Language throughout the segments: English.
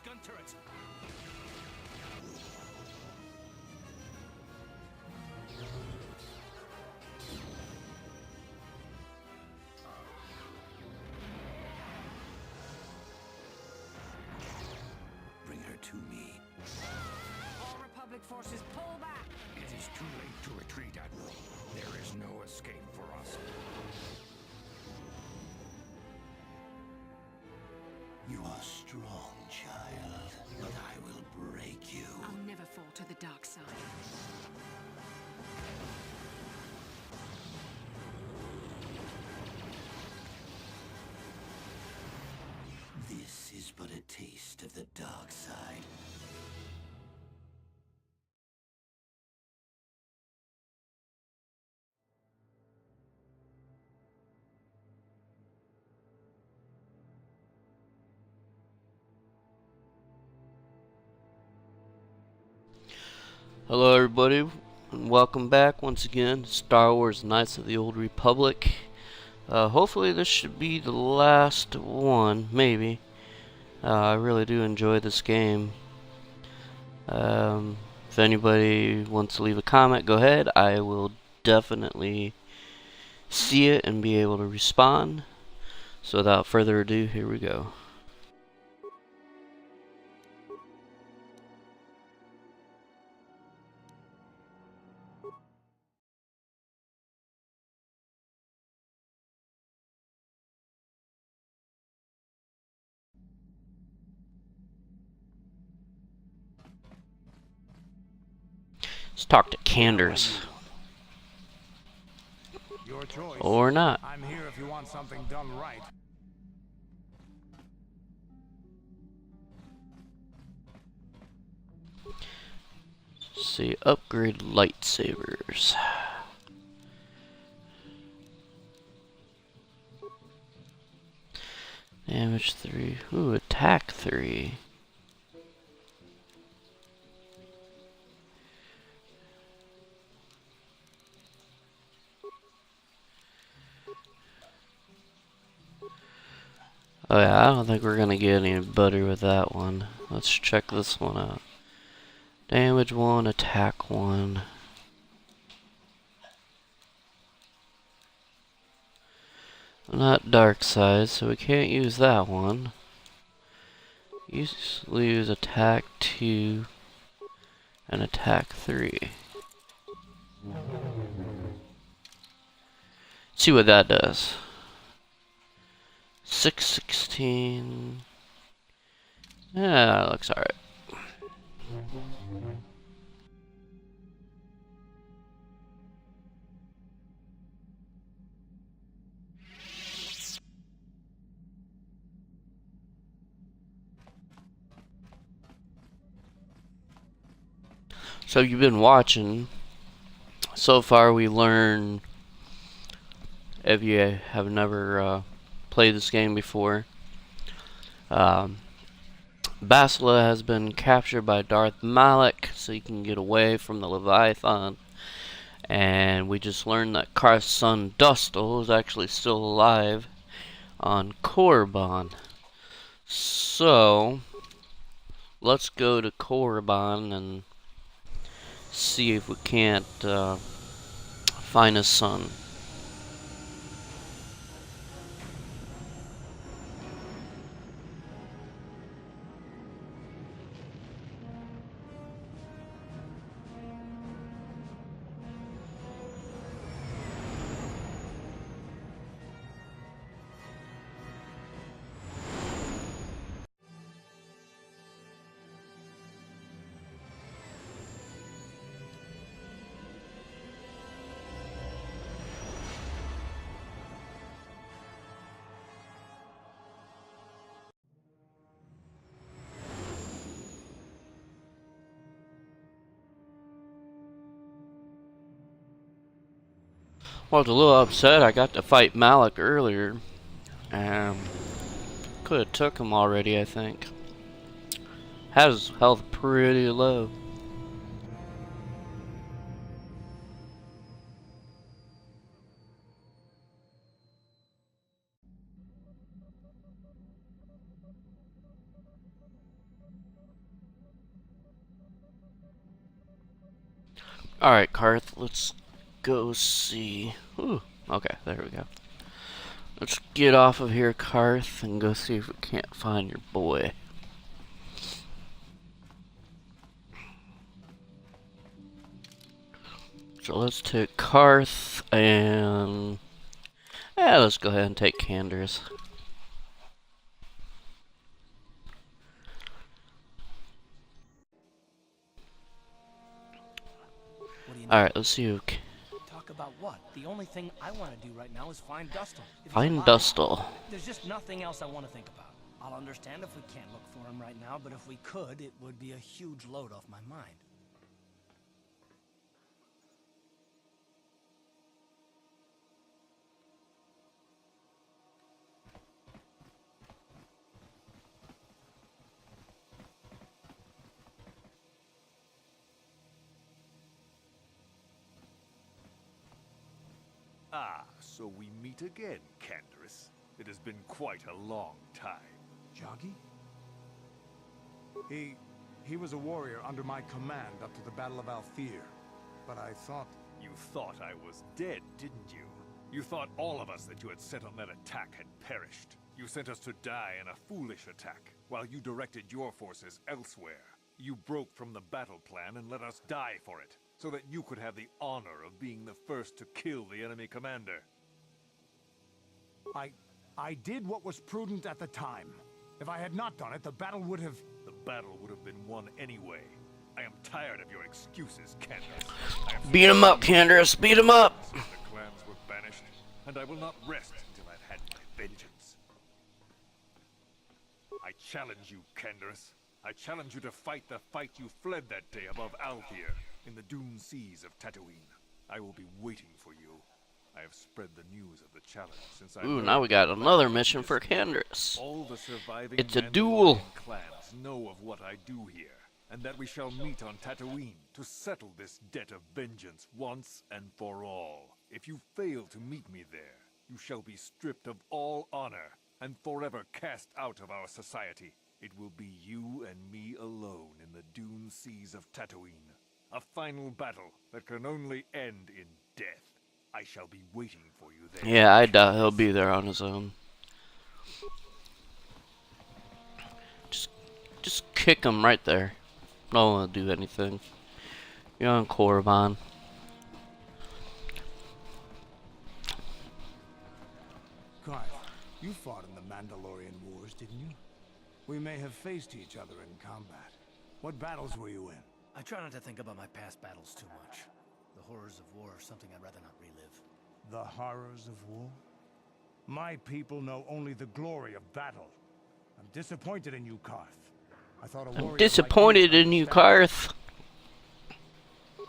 those gun turrets. Bring her to me. All Republic forces, pull back! It is too late to retreat, Admiral. There is no escape for us. You are strong, child, but I will break you. I'll never fall to the dark side. This is but a taste of the dark side. Hello everybody, and welcome back once again to Star Wars Knights of the Old Republic. Hopefully this should be the last one, maybe. I really do enjoy this game. If anybody wants to leave a comment, go ahead. I will definitely see it and be able to respond. So without further ado, here we go. Let's talk to Candors. Your choice. Or not. I'm here if you want something done right. See, upgrade lightsabers. Damage 3. Ooh, attack 3. Oh yeah, I don't think we're gonna get any better with that one. Let's check this one out. Damage 1, attack 1. Not dark side, so we can't use that one. Use attack 2 and attack 3. See what that does. 616. Yeah, that looks alright. So you've been watching. So far we learned, if you have never played this game before, Bastila has been captured by Darth Malak so he can get away from the Leviathan. And we just learned that Karth's son Dustil is actually still alive on Korriban. So let's go to Korriban and see if we can't find his son. Well, I was a little upset. I got to fight Malak earlier. Could have took him already, I think. Had his health pretty low. Alright, Karth, let's go see. Ooh, okay, there we go. Let's get off of here, Karth, and go see if we can't find your boy. So let's take Karth and let's go ahead and take Canderous. Alright, let's see who Talk about what? The only thing I want to do right now is find Dustle. If he's find alive, Dustle. There's just nothing else I want to think about. I'll understand if we can't look for him right now, but if we could, it would be a huge load off my mind. Ah, so we meet again, Canderous. It has been quite a long time. Joggy? He was a warrior under my command up to the Battle of Althir. But I thought... You thought I was dead, didn't you? You thought all of us that you had sent on that attack had perished. You sent us to die in a foolish attack, while you directed your forces elsewhere. You broke from the battle plan and let us die for it, so that you could have the honor of being the first to kill the enemy commander. I did what was prudent at the time. If I had not done it, the battle would have... The battle would have been won anyway. I am tired of your excuses, Canderous. Beat him up, Canderous, beat him up! The clans were banished, and I will not rest until I've had my vengeance. I challenge you, Canderous. I challenge you to fight the fight you fled that day above Althir, in the dune seas of Tatooine. I will be waiting for you. I have spread the news of the challenge since I... Ooh, now we got another mission for Canderous. All the surviving It's a duel. Mandalorian clans know of what I do here, and that we shall meet on Tatooine to settle this debt of vengeance once and for all. If you fail to meet me there, you shall be stripped of all honor and forever cast out of our society. It will be you and me alone in the dune seas of Tatooine. A final battle that can only end in death. I shall be waiting for you there. Yeah, I doubt he'll be there on his own. Just kick him right there. No one will do anything. You're on Korriban. Karth, you fought in the Mandalorian Wars, didn't you? We may have faced each other in combat. What battles were you in? I try not to think about my past battles too much. The horrors of war are something I'd rather not relive. The horrors of war? My people know only the glory of battle. I'm disappointed in you, Karth. I thought a warrior I'm disappointed in you, Karth.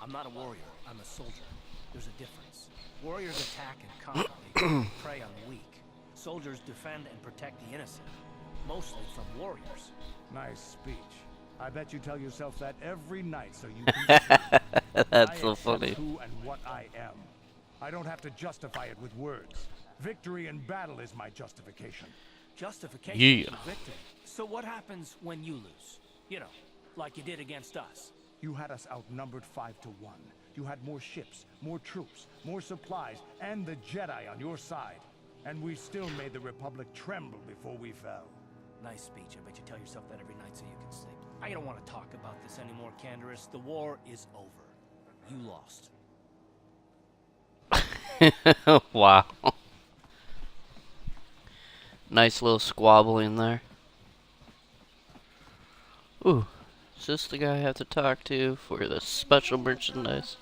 I'm not a warrior. I'm a soldier. There's a difference. Warriors attack and conquer, prey on the weak. Soldiers defend and protect the innocent, mostly from warriors. Nice speech. I bet you tell yourself that every night so you can... That's so I funny. accept who and what I am. I don't have to justify it with words. Victory in battle is my justification. Justification Yeah. for victory. So what happens when you lose? You know, like you did against us. You had us outnumbered 5 to 1. You had more ships, more troops, more supplies, and the Jedi on your side. And we still made the Republic tremble before we fell. Nice speech. I bet you tell yourself that every night so you can sleep. I don't want to talk about this anymore, Canderous. The war is over. You lost. Wow. Nice little squabbling there. Ooh, is this the guy I have to talk to for the special merchandise?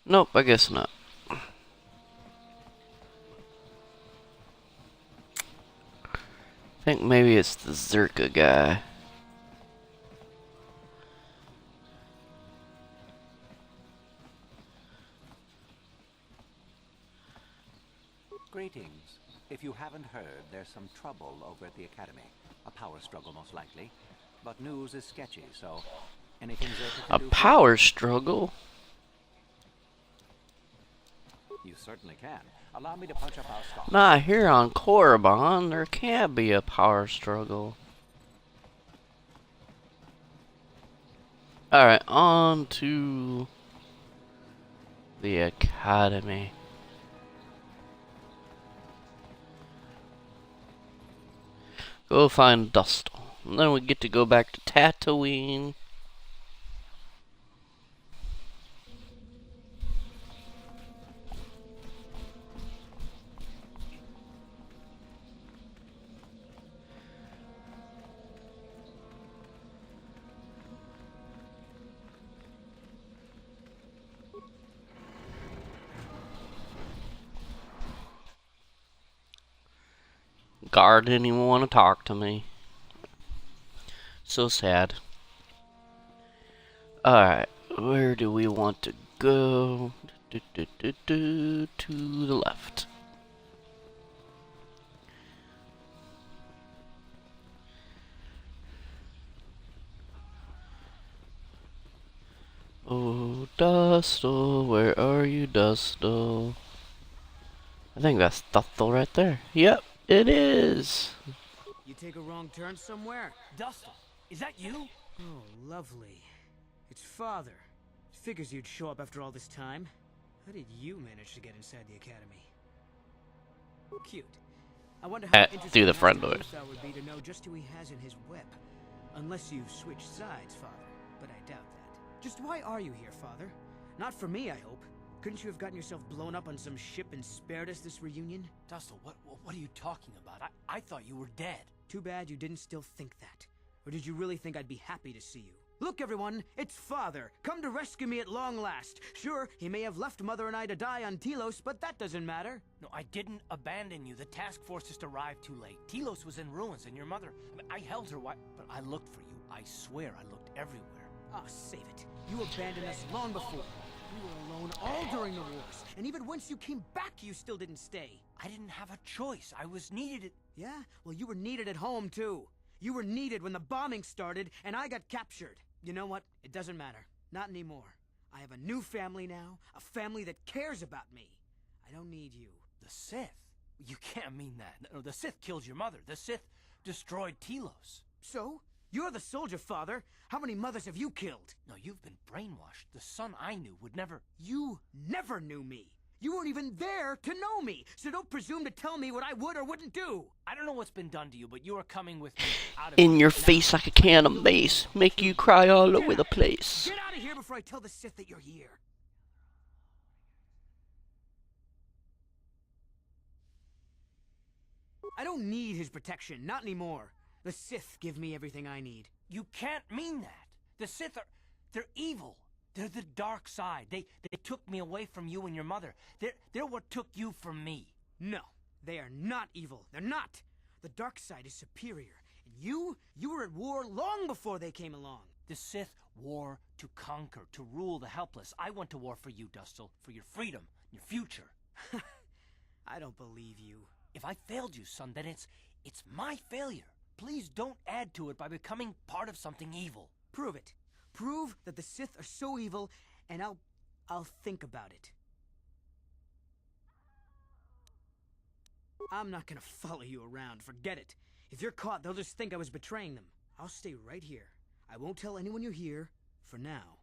Nope, I guess not. I think maybe it's the Zerka guy. Greetings. If you haven't heard, there's some trouble over at the Academy. A power struggle, most likely. But news is sketchy, so anything Zerka can A do for power struggle? you certainly certainly can. Allow me to punch up our stock. Not here on Korriban. There can't be a power struggle. Alright, on to the academy. Go find Dustle. And then we get to go back to Tatooine. Guard didn't even want to talk to me. So sad. Alright, where do we want to go? To the left. Oh, Dustle, where are you, Dustle? I think that's Dustle right there. Yep, it is. You take a wrong turn somewhere? Dustle, is that you? Oh, lovely. It's Father. Figures you'd show up after all this time. How did you manage to get inside the academy? Cute. I wonder how interesting through the front door. that would be to know just who he has in his whip. Unless you've switched sides, Father. But I doubt that. Just why are you here, Father? Not for me, I hope. Couldn't you have gotten yourself blown up on some ship and spared us this reunion? Dustle, what are you talking about? I thought you were dead. Too bad you didn't still think that. Or did you really think I'd be happy to see you? Look, everyone, it's Father, come to rescue me at long last. Sure, he may have left Mother and I to die on Telos, but that doesn't matter. No, I didn't abandon you. The task force just arrived too late. Telos was in ruins, and your mother... I held her, but I looked for you. I swear I looked everywhere. Ah, save it. You abandoned us long before. We were alone all during the wars, and even once you came back, you still didn't stay. I didn't have a choice. I was needed at... Yeah? Well, you were needed at home, too. You were needed when the bombing started, and I got captured. You know what? It doesn't matter. Not anymore. I have a new family now, a family that cares about me. I don't need you. The Sith? You can't mean that. No, the Sith killed your mother. The Sith destroyed Telos. So? You're the soldier, Father. How many mothers have you killed? No, you've been brainwashed. The son I knew would never... You never knew me. You weren't even there to know me, so don't presume to tell me what I would or wouldn't do. I don't know what's been done to you, but you are coming with me out of In your here face now. like a can of mace. Make you cry all over the place. Get out of here before I tell the Sith that you're here. I don't need his protection, not anymore. The Sith give me everything I need. You can't mean that. The Sith are... they're evil. They're the dark side. They took me away from you and your mother. They're what took you from me. No, they are not evil. They're not. The dark side is superior. And you were at war long before they came along. The Sith war to conquer, to rule the helpless. I went to war for you, Dustle, for your freedom, your future. I don't believe you. If I failed you, son, then it's my failure. Please don't add to it by becoming part of something evil. Prove it. Prove that the Sith are so evil, and I'll think about it. I'm not gonna follow you around, forget it. If you're caught, they'll just think I was betraying them. I'll stay right here. I won't tell anyone you're here, for now.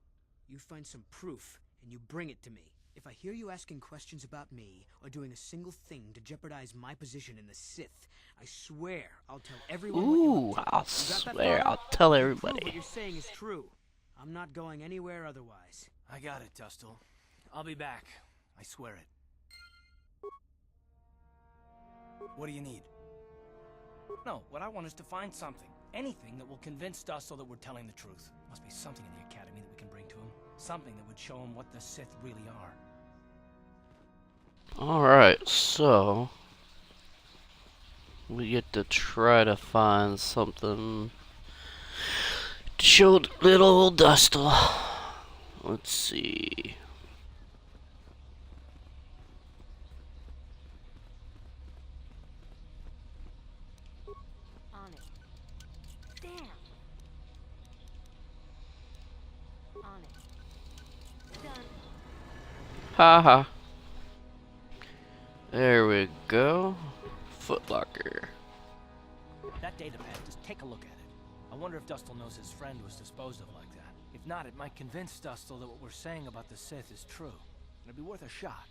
You find some proof, and you bring it to me. If I hear you asking questions about me, or doing a single thing to jeopardize my position in the Sith, I swear I'll tell everyone what you're up to. I'll swear I'll tell everybody. What you're saying is true. I'm not going anywhere otherwise. I got it, Dustle. I'll be back. I swear it. What do you need? No, what I want is to find something. Anything that will convince Dustle that we're telling the truth. Must be something in the Academy that we can bring to him. Something that would show him what the Sith really are. Alright, so... we get to try to find something... to show little old Dustle. Let's see... On it. Damn. On it. Done. Haha. There we go. Footlocker. That data pad, just take a look at it. I wonder if Dustle knows his friend was disposed of like that. If not, it might convince Dustle that what we're saying about the Sith is true. It'd be worth a shot.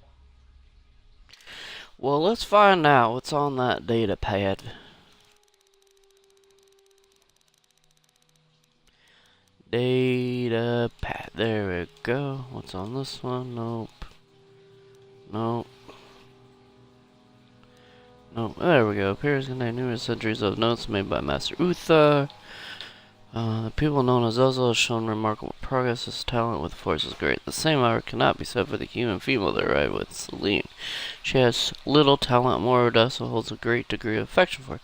Well, let's find out what's on that data pad. Data pad. There we go. What's on this one? Nope. Nope. Nope. There we go. Appears contain numerous entries of notes made by Master Uthar. The people known as Ozo have shown remarkable progress. His talent with the Force is great. The same, however, cannot be said for the human female that arrived with Celine. She has little talent. Mora Dustle holds a great degree of affection for her.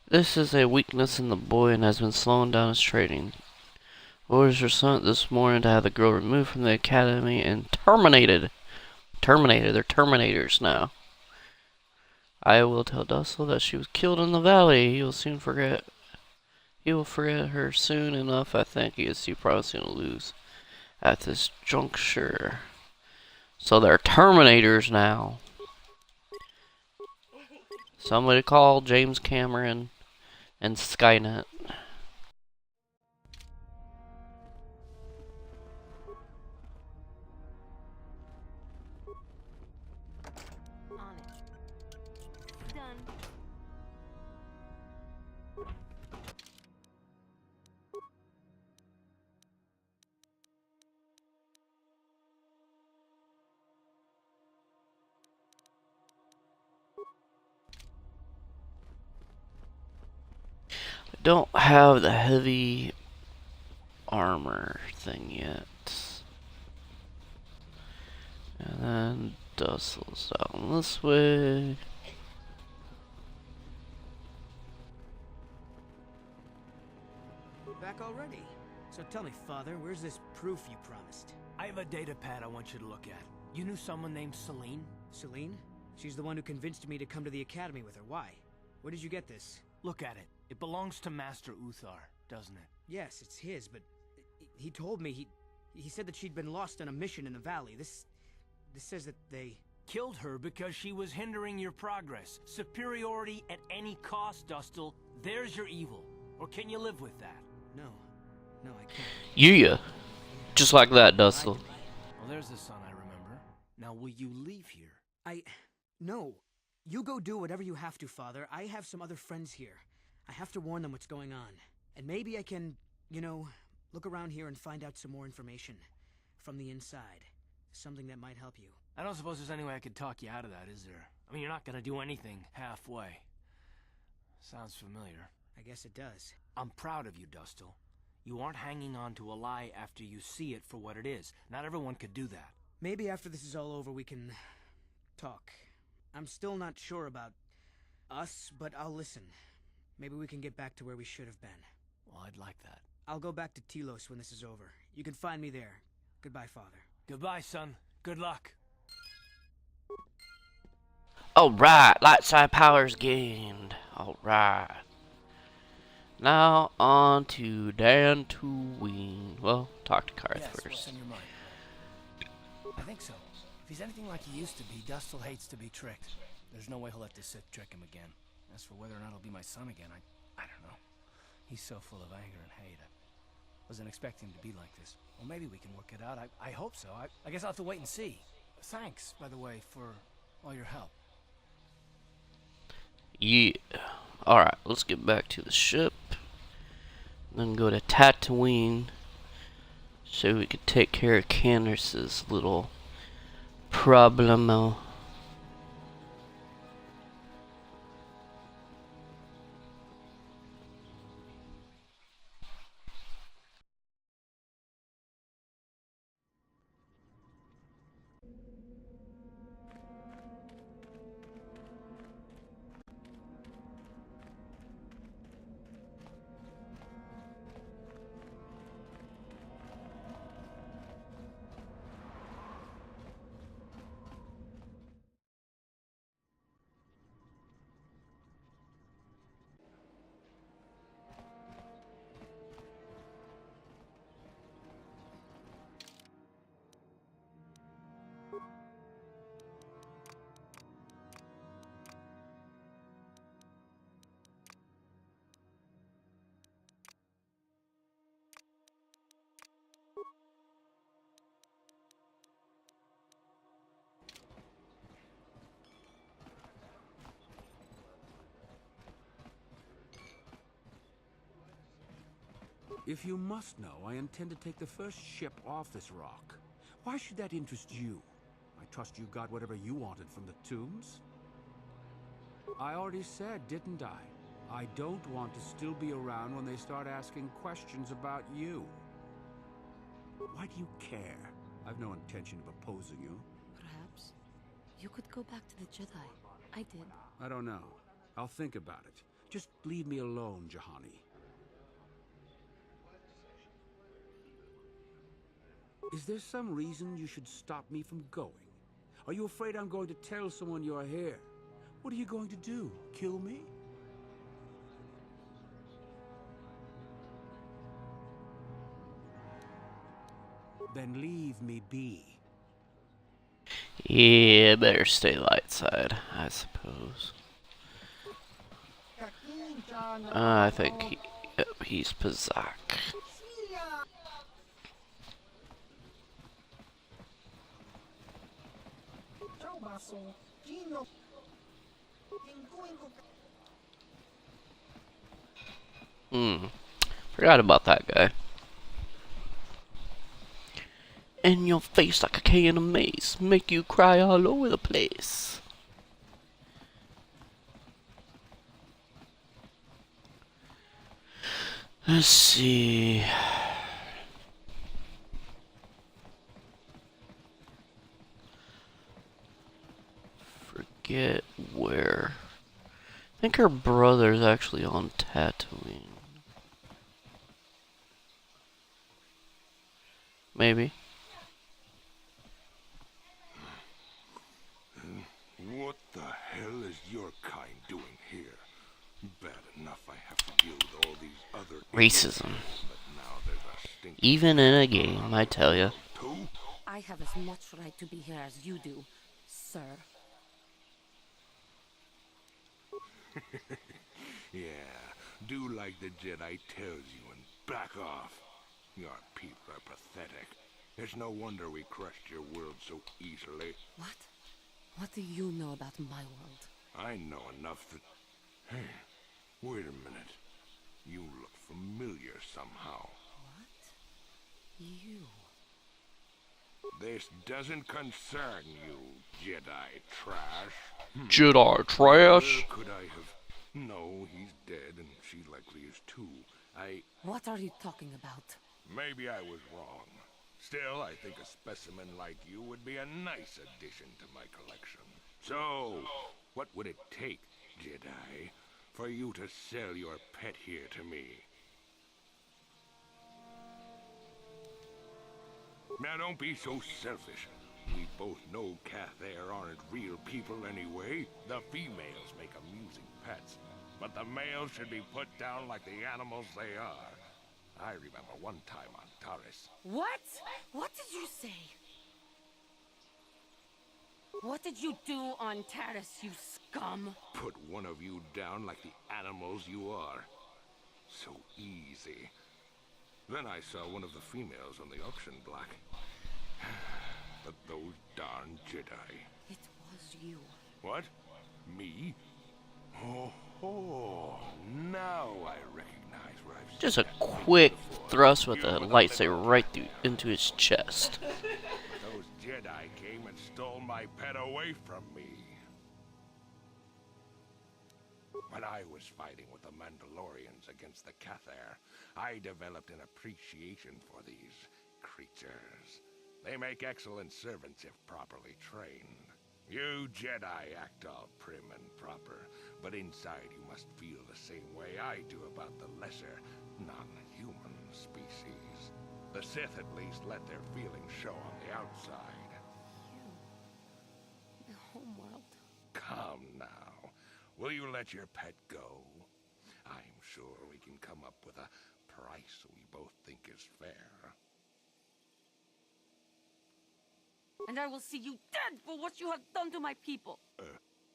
This is a weakness in the boy and has been slowing down his training. Orders were sent this morning to have the girl removed from the academy and terminated. Terminated. They're Terminators now. I will tell Dustle that she was killed in the valley. He will soon forget. He will forget her soon enough, I think. He is too promising to lose at this juncture. So they're Terminators now. Somebody call James Cameron and Skynet. On it. Done. I don't have the heavy armor thing yet. And then Dustle's down this way. Back already? So tell me, Father, where's this proof you promised? I have a data pad I want you to look at. You knew someone named Celine? Celine? She's the one who convinced me to come to the academy with her. Why? Where did you get this? Look at it. It belongs to Master Uthar, doesn't it? Yes, it's his, but he told me he said that she'd been lost on a mission in the valley. This says that they killed her because she was hindering your progress. Superiority at any cost, Dustle. There's your evil. Or can you live with that? No, I can't. Yeah. Just like that, Dustle. Well, there's the son I remember. Now, will you leave here? No. You go do whatever you have to, Father. I have some other friends here. I have to warn them what's going on. And maybe I can, look around here and find out some more information. From the inside. Something that might help you. I don't suppose there's any way I could talk you out of that, is there? I mean, you're not gonna do anything halfway. Sounds familiar. I guess it does. I'm proud of you, Dustle. You aren't hanging on to a lie after you see it for what it is. Not everyone could do that. Maybe after this is all over we can talk. I'm still not sure about us, but I'll listen. Maybe we can get back to where we should have been. Well, I'd like that. I'll go back to Telos when this is over. You can find me there. Goodbye, Father. Goodbye, son. Good luck. Alright, light side powers gained. Alright. Now on to Dantooine. Well, talk to Karth Yes, first. what's on your mind? I think so. If he's anything like he used to be, Dustle hates to be tricked. There's no way he'll let the Sith trick him again. As for whether or not he'll be my son again, I don't know. He's so full of anger and hate. I wasn't expecting him to be like this. Well, maybe we can work it out. I hope so. I guess I'll have to wait and see. Thanks, by the way, for all your help. Yeah. Alright, let's get back to the ship. Then go to Tatooine. So we could take care of Candace's little problemo. If you must know, I intend to take the first ship off this rock. Why should that interest you? I trust you got whatever you wanted from the tombs? I already said, didn't I? I don't want to still be around when they start asking questions about you. Why do you care? I've no intention of opposing you. Perhaps you could go back to the Jedi. I did. I don't know. I'll think about it. Just leave me alone, Jahani. Is there some reason you should stop me from going? Are you afraid I'm going to tell someone you're here? What are you going to do? Kill me? Then leave me be. Yeah, better stay light side, I suppose. I think he's Pazak. Forgot about that guy. In your face like a can of mace, make you cry all over the place. Let's see. Forget where. I think her brother's actually on Tatooine. Maybe. What the hell is your kind doing here? Bad enough I have to deal with all these other Racism. but now there's a stinking Even in a game, I tell ya. I have as much right to be here as you do, sir. Yeah, do like the Jedi tells you and back off. Your people are pathetic. It's no wonder we crushed your world so easily. What? What do you know about my world? I know enough that... Hey, wait a minute. You look familiar somehow. What? You? This doesn't concern you, Jedi trash. Jedi trash? Where could I have... No, he's dead, and she likely is too. What are you talking about? Maybe I was wrong. Still, I think a specimen like you would be a nice addition to my collection. So, what would it take, Jedi, for you to sell your pet here to me? Now don't be so selfish. We both know Cathair aren't real people anyway. The females make amusing pets, but the males should be put down like the animals they are. I remember one time on Taris. What? What did you say? What did you do on Taris, you scum? Put one of you down like the animals you are. So easy. Then I saw one of the females on the auction block. But those darn Jedi. It was you. What? Me? Oh, now I recognize where I've seen Just a that quick before. thrust with You a with lightsaber right through into his chest. Those Jedi came and stole my pet away from me. When I was fighting with the Mandalorians against the Cathair, I developed an appreciation for these creatures. They make excellent servants if properly trained. You Jedi act all prim and proper, but inside you must feel the same way I do about the lesser, non-human species. The Sith at least let their feelings show on the outside. You... the homeworld. Come now. Will you let your pet go? I'm sure we can come up with a price we both think is fair. And I will see you dead for what you have done to my people.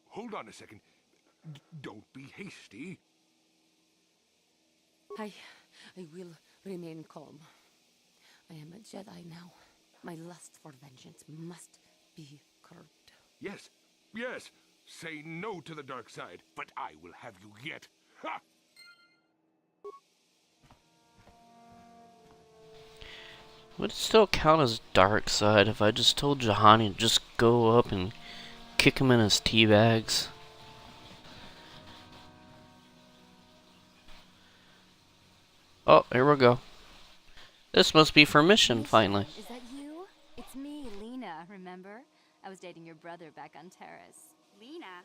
Hold on a second. Don't be hasty. I will remain calm. I am a Jedi now. My lust for vengeance must be curbed. Yes, yes. Say no to the dark side, but I will have you yet. Ha! Would it still count as dark side if I just told Jahani to just go up and kick him in his tea bags? Oh, here we go. This must be for mission, finally. Is that you? It's me, Lena, remember? I was dating your brother back on Terrace. Lena?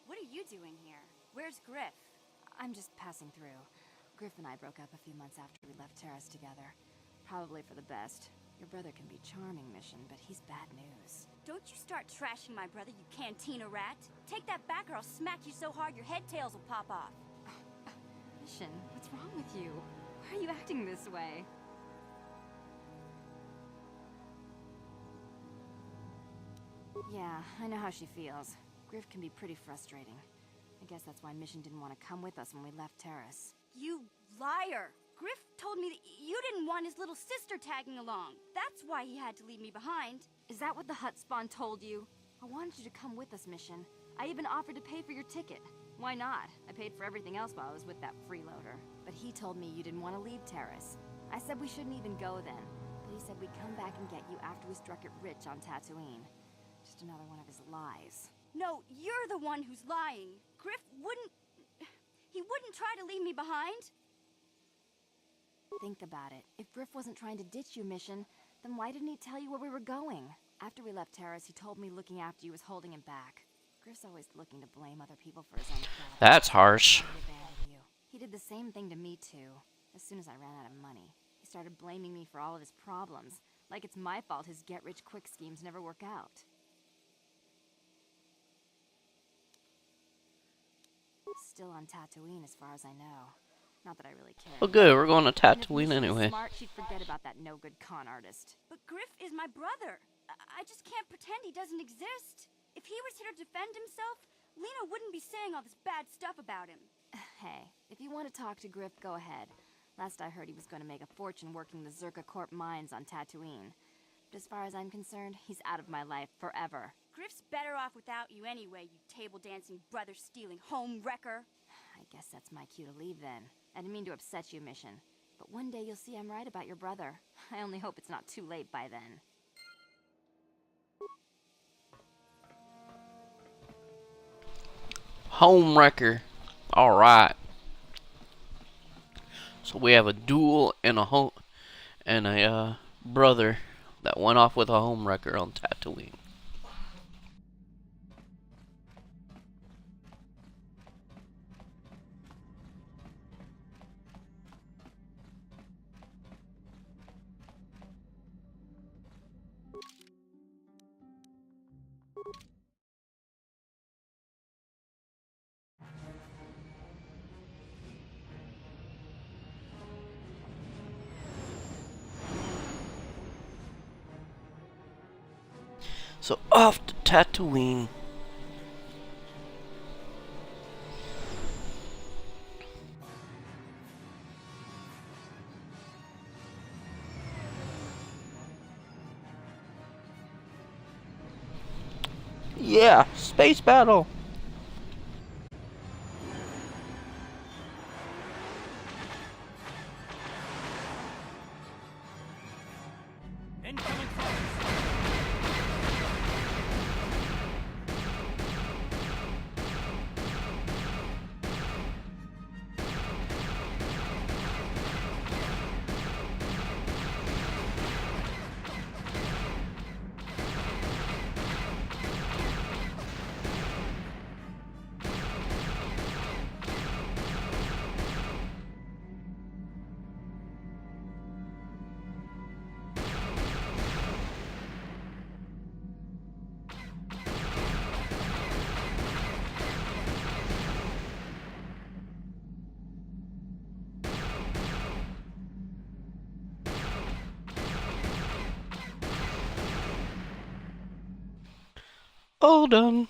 What are you doing here? Where's Griff? I'm just passing through. Griff and I broke up a few months after we left Terrace together. Probably for the best. Your brother can be charming, Mission, but he's bad news. Don't you start trashing my brother, you cantina rat. Take that back or I'll smack you so hard your head tails will pop off. Mission, what's wrong with you? Why are you acting this way? Yeah, I know how she feels. Griff can be pretty frustrating. I guess that's why Mission didn't want to come with us when we left Terrace. You liar! Griff told me that you didn't want his little sister tagging along. That's why he had to leave me behind. Is that what the hut spawn told you? I wanted you to come with us, Mission. I even offered to pay for your ticket. Why not? I paid for everything else while I was with that freeloader. But he told me you didn't want to leave Terrace. I said we shouldn't even go then. But he said we'd come back and get you after we struck it rich on Tatooine. Just another one of his lies. No, you're the one who's lying. Griff wouldn't... He wouldn't try to leave me behind. Think about it. If Griff wasn't trying to ditch you, Mission, then why didn't he tell you where we were going? After we left Terrace, he told me looking after you was holding him back. Griff's always looking to blame other people for his own problems. That's harsh. He did the same thing to me, too. As soon as I ran out of money, he started blaming me for all of his problems. Like it's my fault his get-rich-quick schemes never work out. Still on Tatooine, as far as I know. Not that I really care. Oh good, we're going to And if Tatooine Mission was anyway. Smart, she'd forget about that no-good con artist. But Griff is my brother. I just can't pretend he doesn't exist. If he was here to defend himself, Lena wouldn't be saying all this bad stuff about him. Hey, if you want to talk to Griff, go ahead. Last I heard he was going to make a fortune working the Zerka Corp mines on Tatooine. But as far as I'm concerned, he's out of my life forever. Griff's better off without you anyway, you table-dancing, brother-stealing home wrecker. I guess that's my cue to leave then. I didn't mean to upset you, Mission. But one day you'll see I'm right about your brother. I only hope it's not too late by then. Home wrecker. Alright. So we have a duel and a brother that went off with a home wrecker on Tatooine. So off to Tatooine. Yeah, space battle. Incoming All done.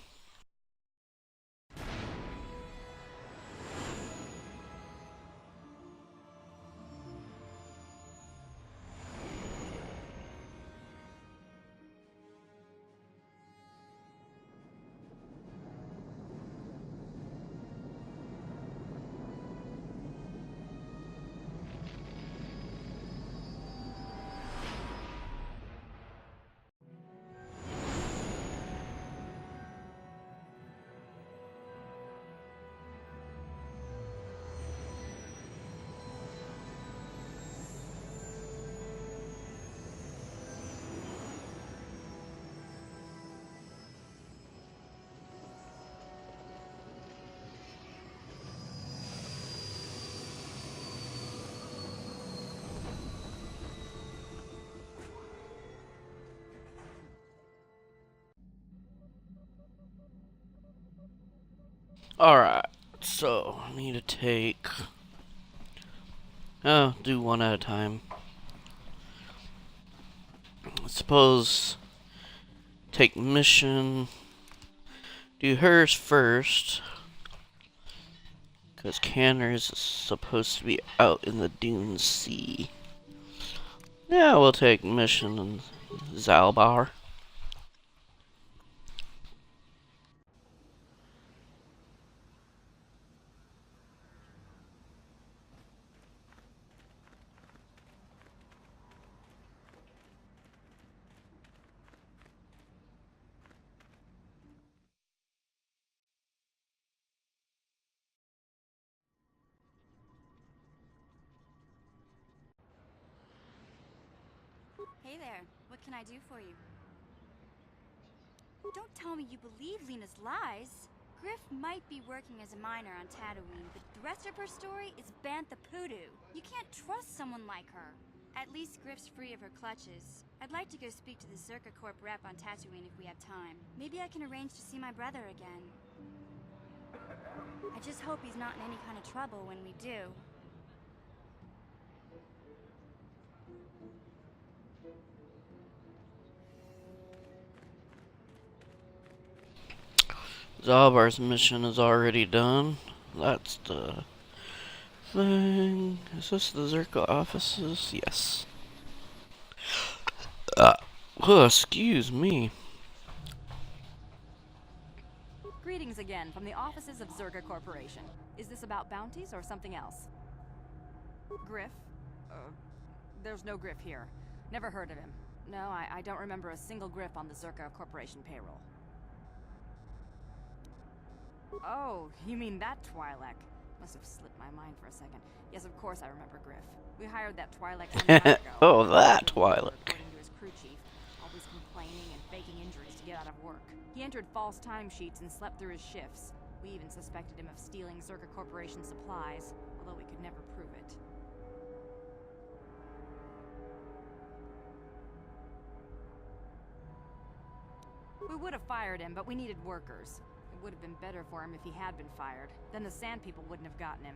Alright, so I need to take... Oh, do one at a time. I suppose take mission. Do hers first. Because Canner's is supposed to be out in the Dune Sea. Yeah, we'll take mission and Zalbar. Hey there, what can I do for you? Don't tell me you believe Lena's lies. Griff might be working as a miner on Tatooine, but the rest of her story is Bantha Poodoo. You can't trust someone like her. At least Griff's free of her clutches. I'd like to go speak to the Zerka Corp rep on Tatooine if we have time. Maybe I can arrange to see my brother again. I just hope he's not in any kind of trouble when we do. Zalbar's mission is already done. That's the thing. Is this the Zerka offices? Yes. Oh, excuse me. Greetings again from the offices of Zerka Corporation. Is this about bounties or something else? Griff? There's no Griff here. Never heard of him. No, I don't remember a single Griff on the Zerka Corporation payroll. Oh, you mean that Twi'lek? Must have slipped my mind for a second. Yes, of course I remember Griff. We hired that Twi'lek some time ago. Oh, that Twi'lek. According to his crew chief, always complaining and faking injuries to get out of work. He entered false timesheets and slept through his shifts. We even suspected him of stealing Zerka Corporation supplies, although we could never prove it. We would have fired him, but we needed workers. It would have been better for him if he had been fired. Then the Sand People wouldn't have gotten him.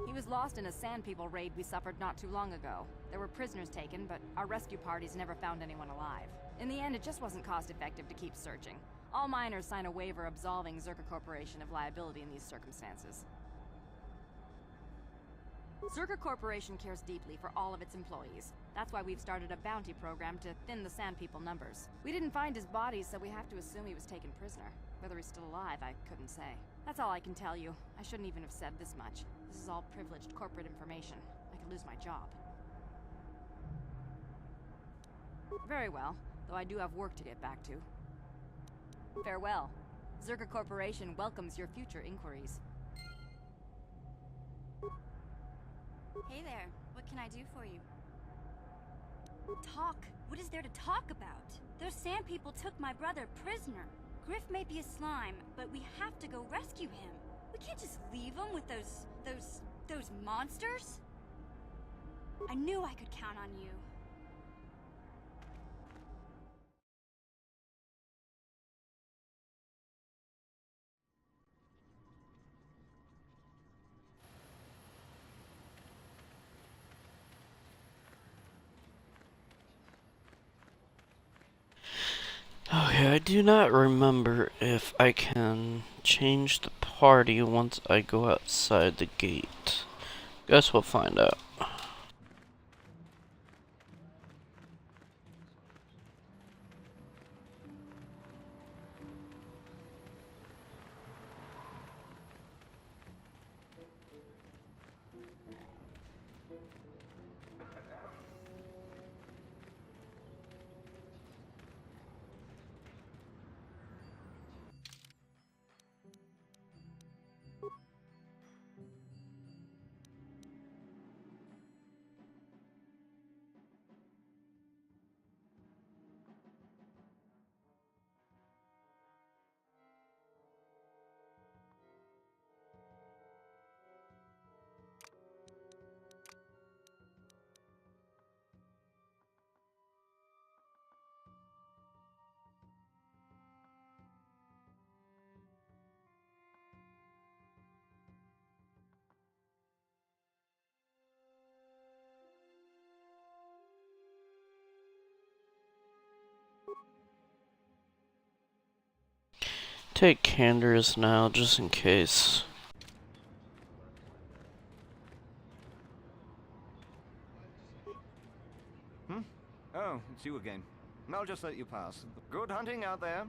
He was lost in a Sand People raid we suffered not too long ago. There were prisoners taken, but our rescue parties never found anyone alive. In the end, it just wasn't cost-effective to keep searching. All miners sign a waiver absolving Zerka Corporation of liability in these circumstances. Zerka Corporation cares deeply for all of its employees. That's why we've started a bounty program to thin the Sand People numbers. We didn't find his body, so we have to assume he was taken prisoner. Whether he's still alive, I couldn't say. That's all I can tell you. I shouldn't even have said this much. This is all privileged corporate information. I could lose my job. Very well, though I do have work to get back to. Farewell. Zerka Corporation welcomes your future inquiries. Hey there, what can I do for you? Talk? What is there to talk about? Those Sand People took my brother prisoner. Griff may be a slime, but we have to go rescue him. We can't just leave him with those monsters. I knew I could count on you. Okay, I do not remember if I can change the party once I go outside the gate. Guess we'll find out. take Canderous now, just in case. Oh, it's you again. I'll just let you pass. Good hunting out there.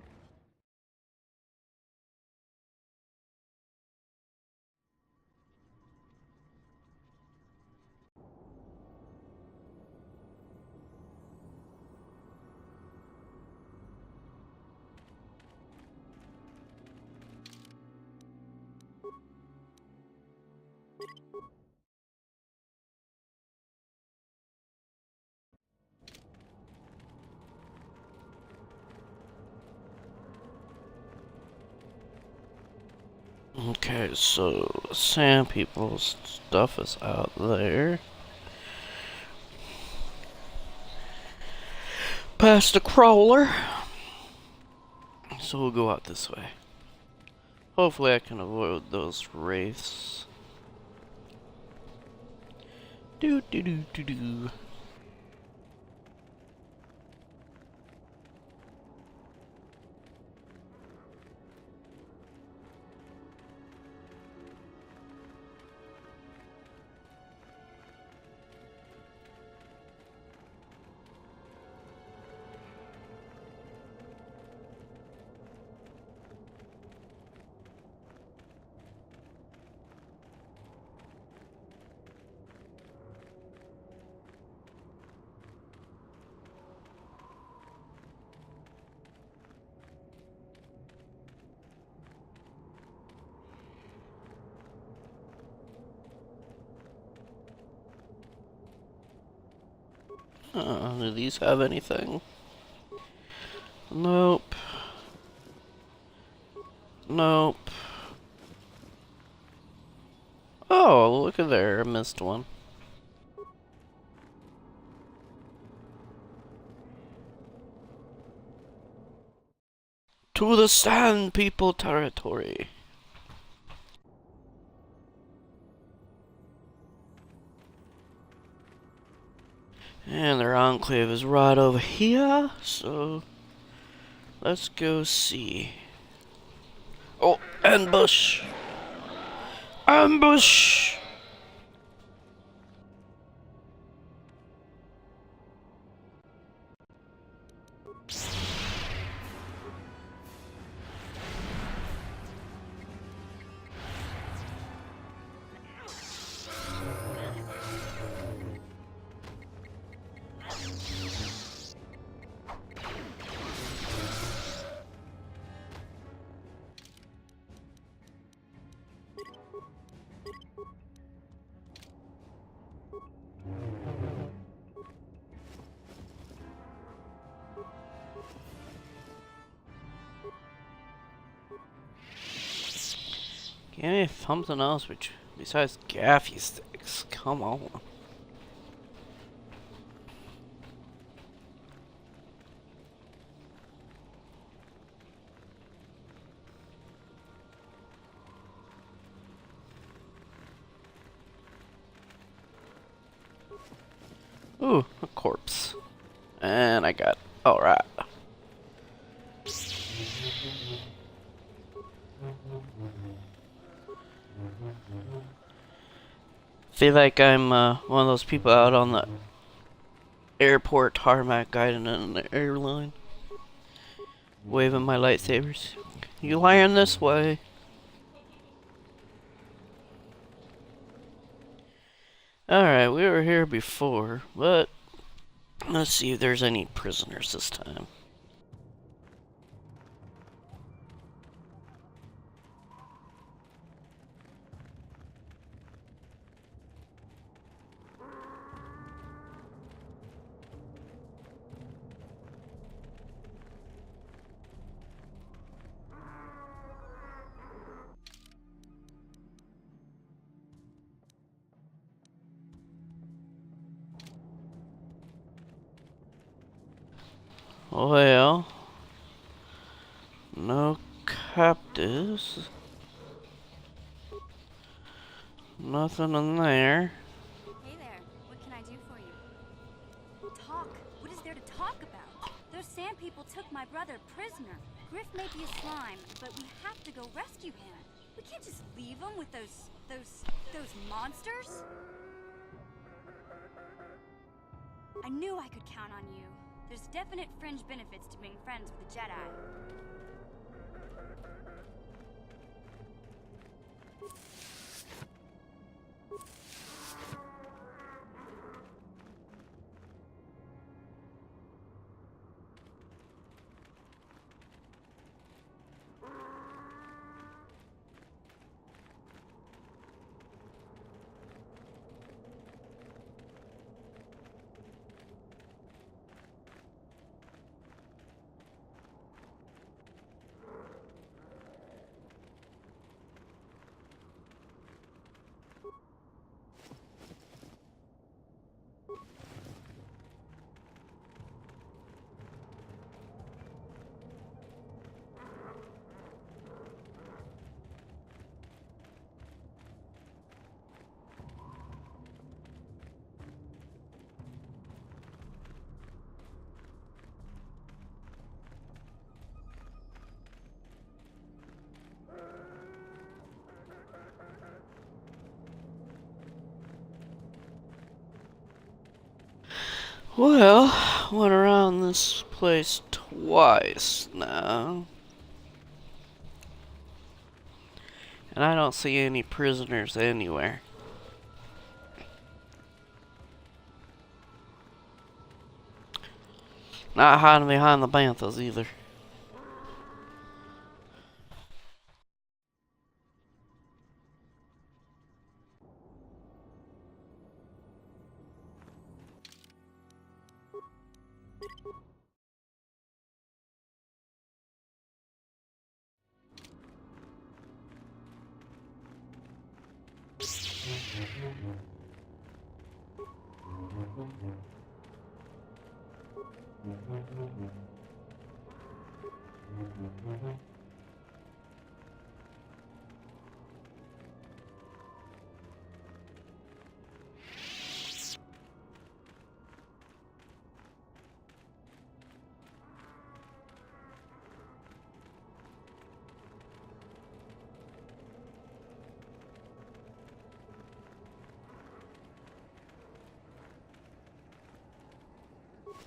Okay, so Sand People's stuff is out there. Past the crawler. So we'll go out this way. Hopefully I can avoid those wraiths. Do do do do do. Do these have anything? Nope. Nope. Oh, look at there. I missed one. To the Sand People territory. And their enclave is right over here, so let's go see. Oh, ambush! Ambush! Give me something else besides gaffy sticks. Come on. Ooh, a corpse. And I got... Alright. Feel like I'm one of those people out on the airport tarmac guiding an airline. Waving my lightsabers. You lying this way. Alright, we were here before, but let's see if there's any prisoners this time. Well, no captives. Nothing in there. Hey there, what can I do for you? Talk. What is there to talk about? Those sand people took my brother prisoner. Griff may be a slime, but we have to go rescue him. We can't just leave him with those monsters. I knew I could count on you. There's definite fringe benefits to being friends with a Jedi. Well, went around this place twice now. And I don't see any prisoners anywhere. Not hiding behind the banthas either.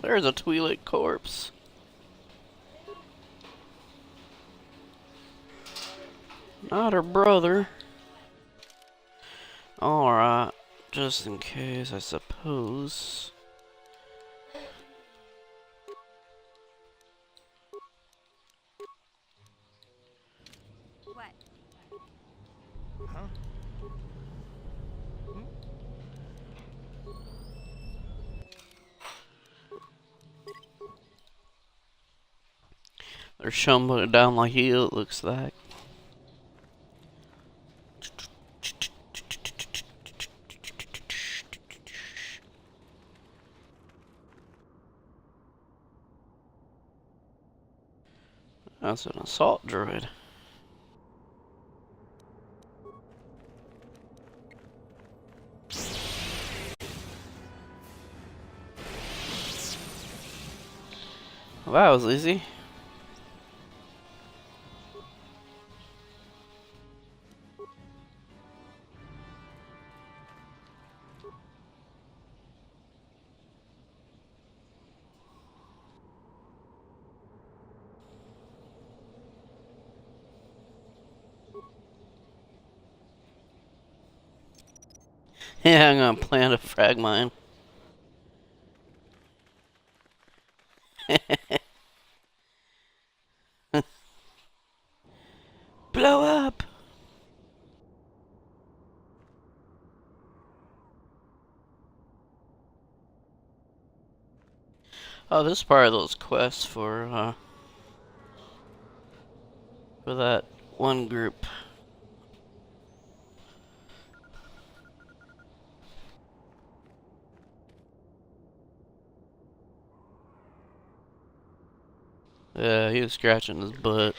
There's a Twi'lek corpse. Not her brother. Alright, just in case, I suppose. What? Huh? There's somebody down the hill, it looks like. That's an assault droid. Well, that was easy. Yeah, I'm gonna plant a frag mine. Blow up! Oh, this is part of those quests for that one group. Yeah, he was scratching his butt.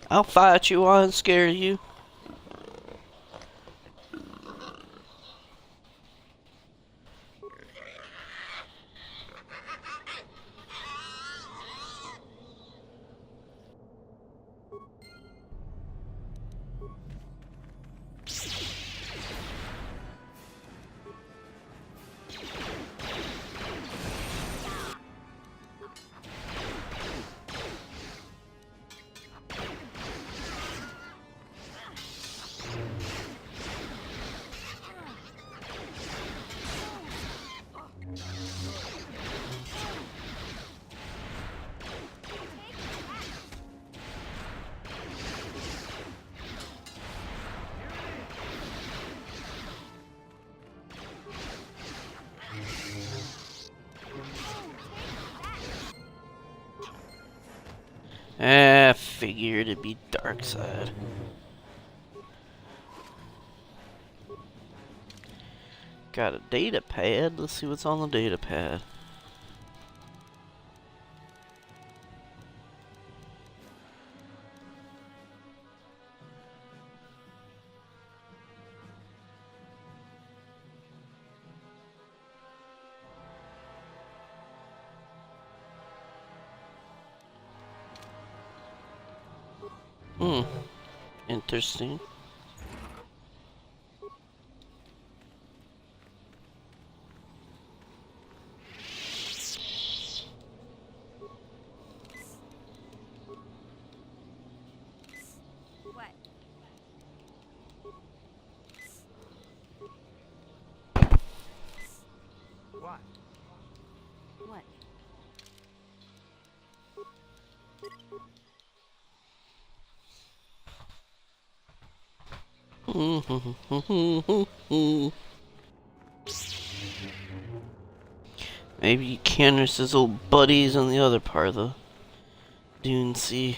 I'll fight you and scare you. Figured it'd be dark side. Got a data pad. Let's see what's on the data pad. Interesting. What? What? What? Maybe Candace's old buddies on the other part of the Dune Sea.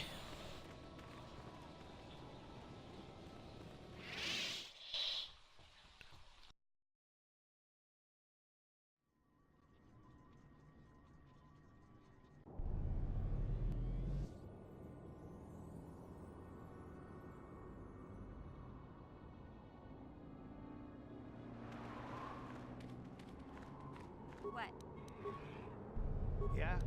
What? Yeah?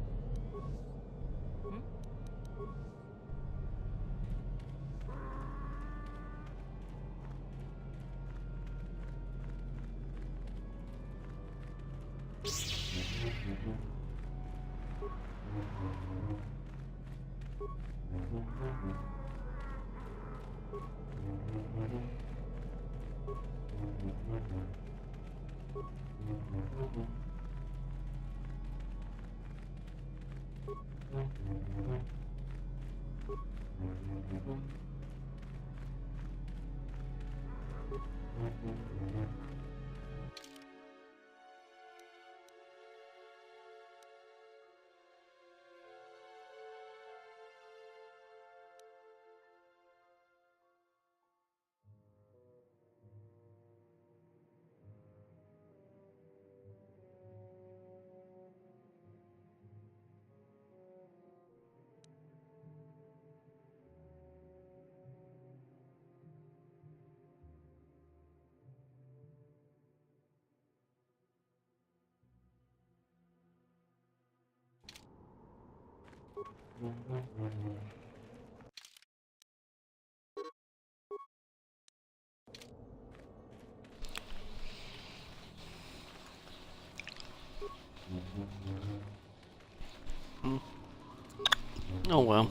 Oh well.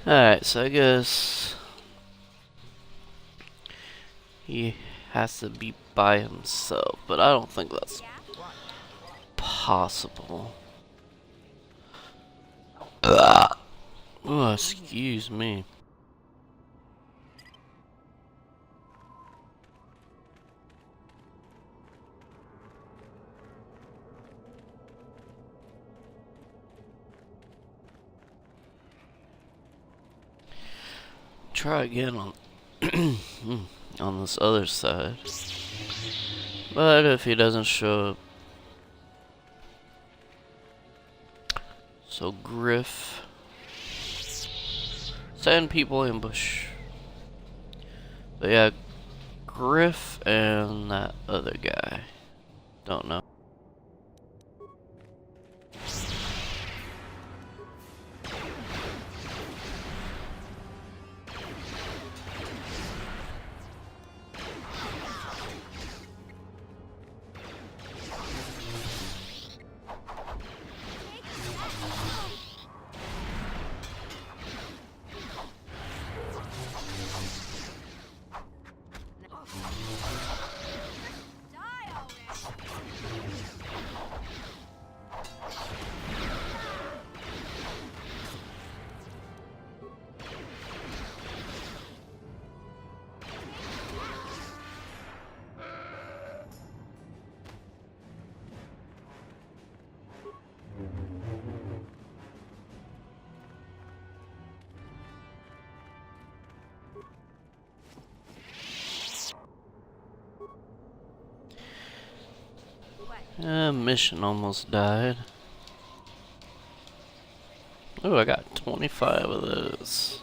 Alright, so I guess he has to be by himself, but I don't think that's possible. Oh, excuse me. Try again on on this other side. But if he doesn't show up, so Griff, send people ambush. But yeah, Griff and that other guy, don't know. Mission almost died. Oh, I got 25 of those.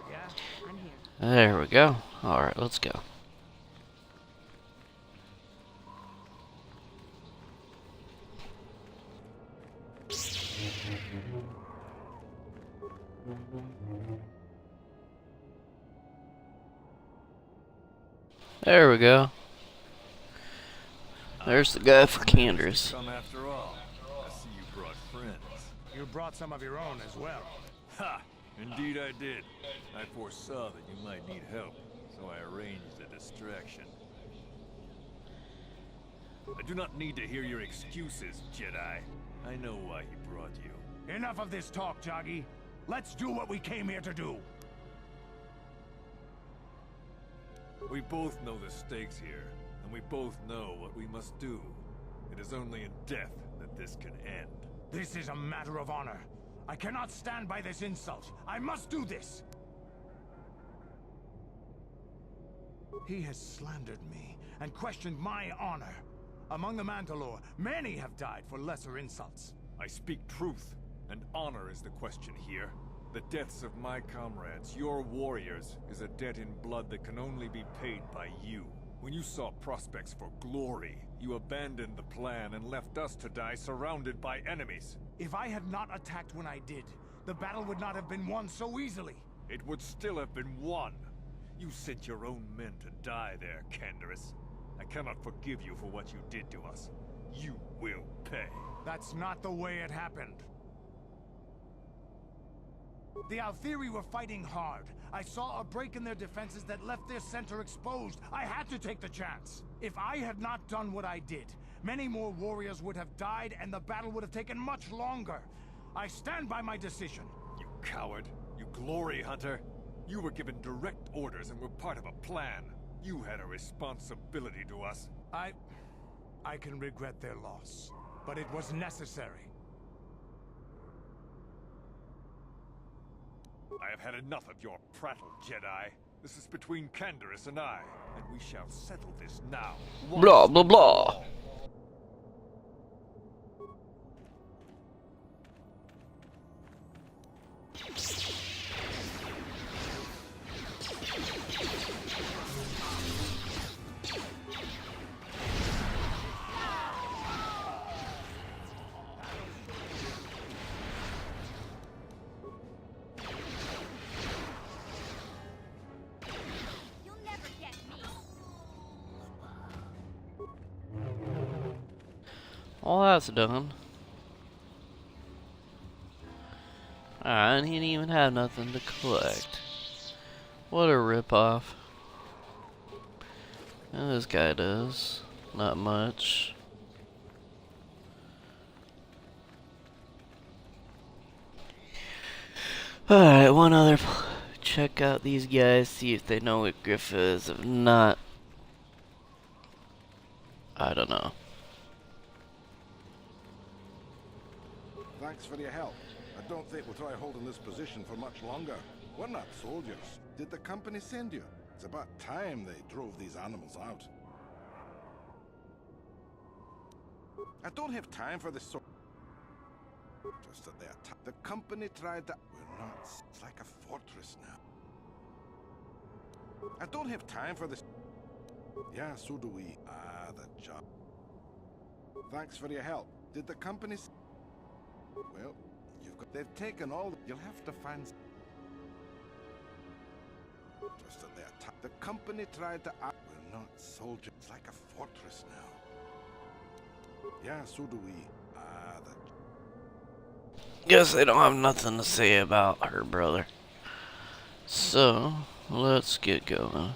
Yeah, I'm here. There we go. Alright, let's go. There we go. There's the guy for Candace. Come after all. I see you brought friends. You brought some of your own as well. Ha! Indeed I did. I foresaw that you might need help, so I arranged a distraction. I do not need to hear your excuses, Jedi. I know why he brought you. Enough of this talk, Joggy. Let's do what we came here to do. We both know the stakes here, and we both know what we must do. It is only in death that this can end. This is a matter of honor. I cannot stand by this insult. I must do this. He has slandered me and questioned my honor. Among the Mandalore, many have died for lesser insults. I speak truth, and honor is the question here. The deaths of my comrades, your warriors, is a debt in blood that can only be paid by you. When you saw prospects for glory, you abandoned the plan and left us to die surrounded by enemies. If I had not attacked when I did, the battle would not have been won so easily. It would still have been won. You sent your own men to die there, Candace. I cannot forgive you for what you did to us. You will pay. That's not the way it happened. The Althiri were fighting hard. I saw a break in their defenses that left their center exposed. I had to take the chance. If I had not done what I did, many more warriors would have died and the battle would have taken much longer. I stand by my decision. You coward. You glory hunter. You were given direct orders and were part of a plan. You had a responsibility to us. I can regret their loss, but it was necessary. I have had enough of your prattle, Jedi. This is between Candace and I, and we shall settle this now. Blah, blah, blah. All that's done. And he didn't even have nothing to collect. What a ripoff. And this guy does. Not much. Alright, one other. Check out these guys, see if they know what Griff is. If not, I don't know. Thanks for your help. I don't think we'll try holding this position for much longer. We're not soldiers. Did the company send you? It's about time they drove these animals out. I don't have time for this sort. Just that the company tried to. We're not. It's like a fortress now. I don't have time for this. Yeah, so do we. Ah, the job. Thanks for your help. Did the company? Well, they've taken all. You'll have to find. Just that the company tried to. We're not soldiers. It's like a fortress now. Yeah, so do we. Ah, the. Guess they don't have nothing to say about her brother. So, let's get going.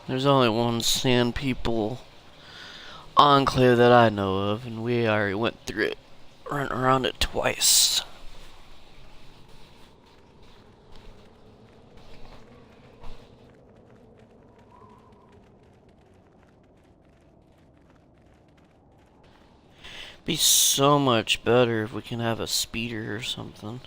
There's only one Sand People enclave that I know of, and we already went through it. Run around it twice. Be so much better if we can have a speeder or something.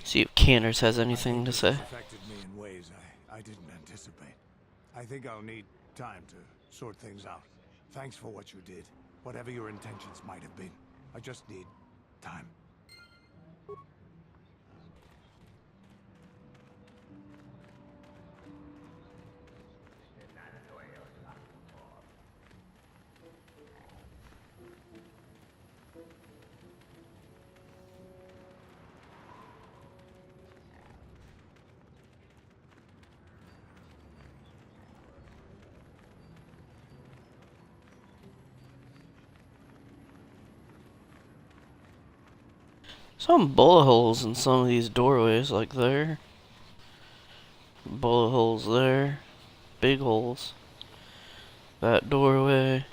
See if Canners has anything to say. This affected me in ways I didn't anticipate. I think I'll need time to sort things out. Thanks for what you did. Whatever your intentions might have been. I just need time. Some bullet holes in some of these doorways, like there. Bullet holes there. Big holes. That doorway.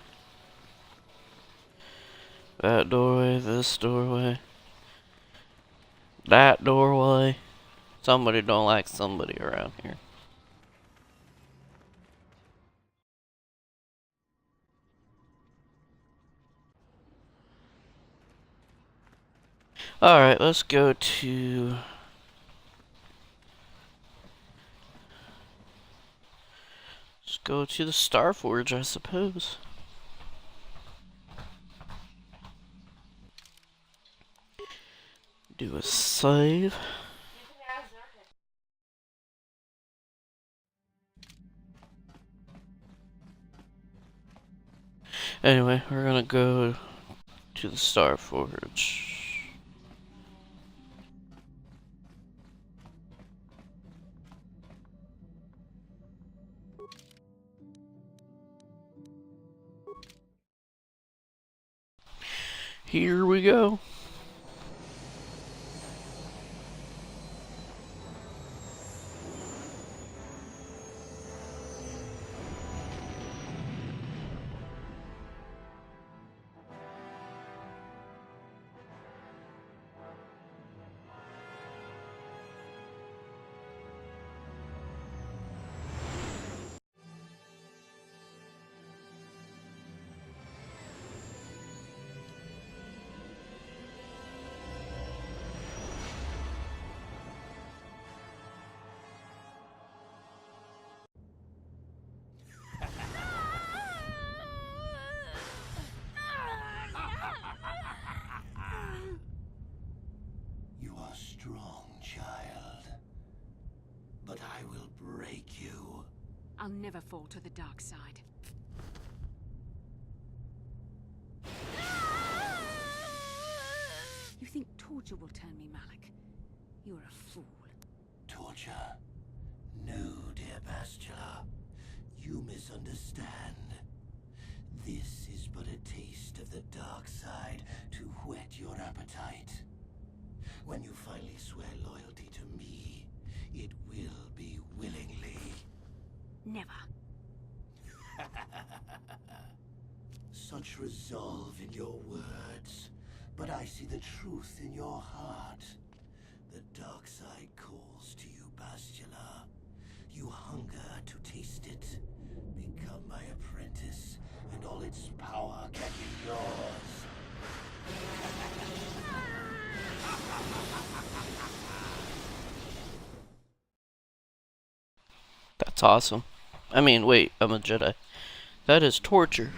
That doorway, this doorway. That doorway. Somebody don't like somebody around here. Alright, let's go to... Let's go to the Starforge, I suppose. Do a save. Anyway, we're gonna go to the Starforge. Here we go. strong, child. But I will break you. I'll never fall to the dark side. You think torture will turn me, Malik? You're a fool. Torture? No, dear Bastila. You misunderstand. This is but a taste of the dark side to whet your appetite. When you finally swear loyalty to me, it will be willingly. Never. Such resolve in your words, but I see the truth in your heart. The dark side calls to you, Bastila. You hunger to taste it. Become my apprentice, and all its power can be yours. That's awesome. I mean, wait, I'm a Jedi. That is torture.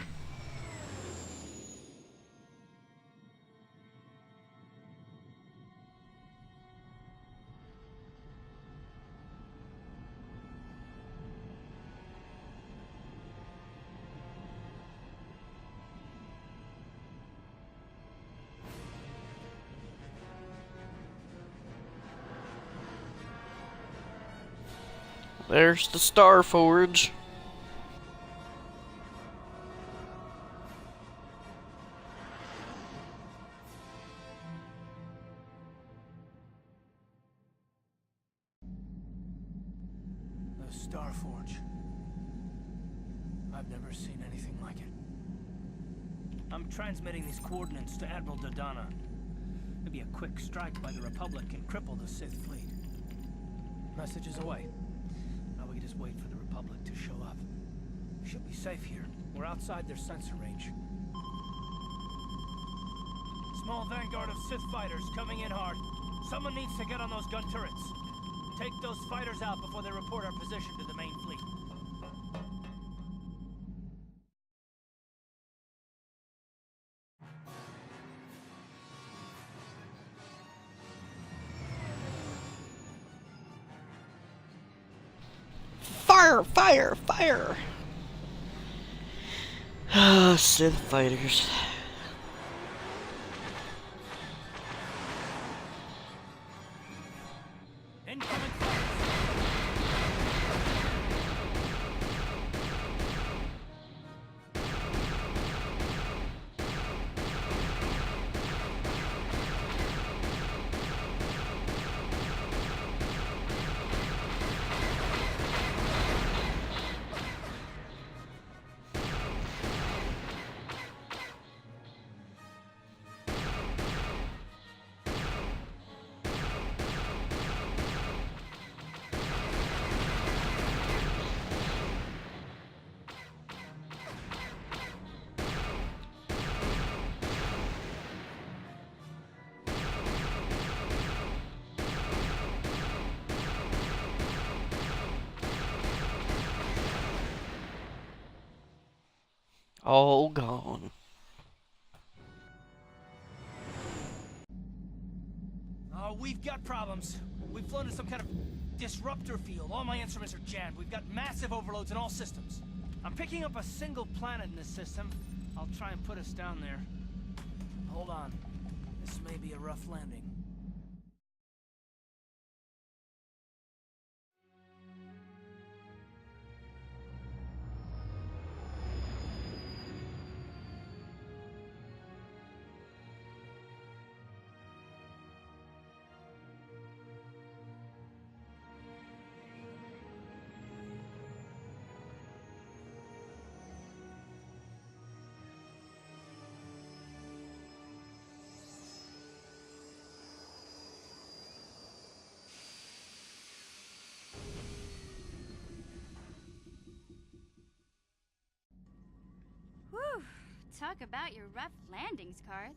There's the Star Forge. The Star Forge. I've never seen anything like it. I'm transmitting these coordinates to Admiral Dodonna. Maybe a quick strike by the Republic can cripple the Sith fleet. Message is away. Now we can just wait for the Republic to show up. We should be safe here. We're outside their sensor range. Small vanguard of Sith fighters coming in hard. Someone needs to get on those gun turrets. Take those fighters out before they report our position to the main fleet. Fire! Fire! Fire! Ah, Sith fighters. All gone. Oh, we've got problems. We've flown to some kind of disruptor field. All my instruments are jammed. We've got massive overloads in all systems. I'm picking up a single planet in this system. I'll try and put us down there. Hold on. This may be a rough landing. Whew. Talk about your rough landings, Karth.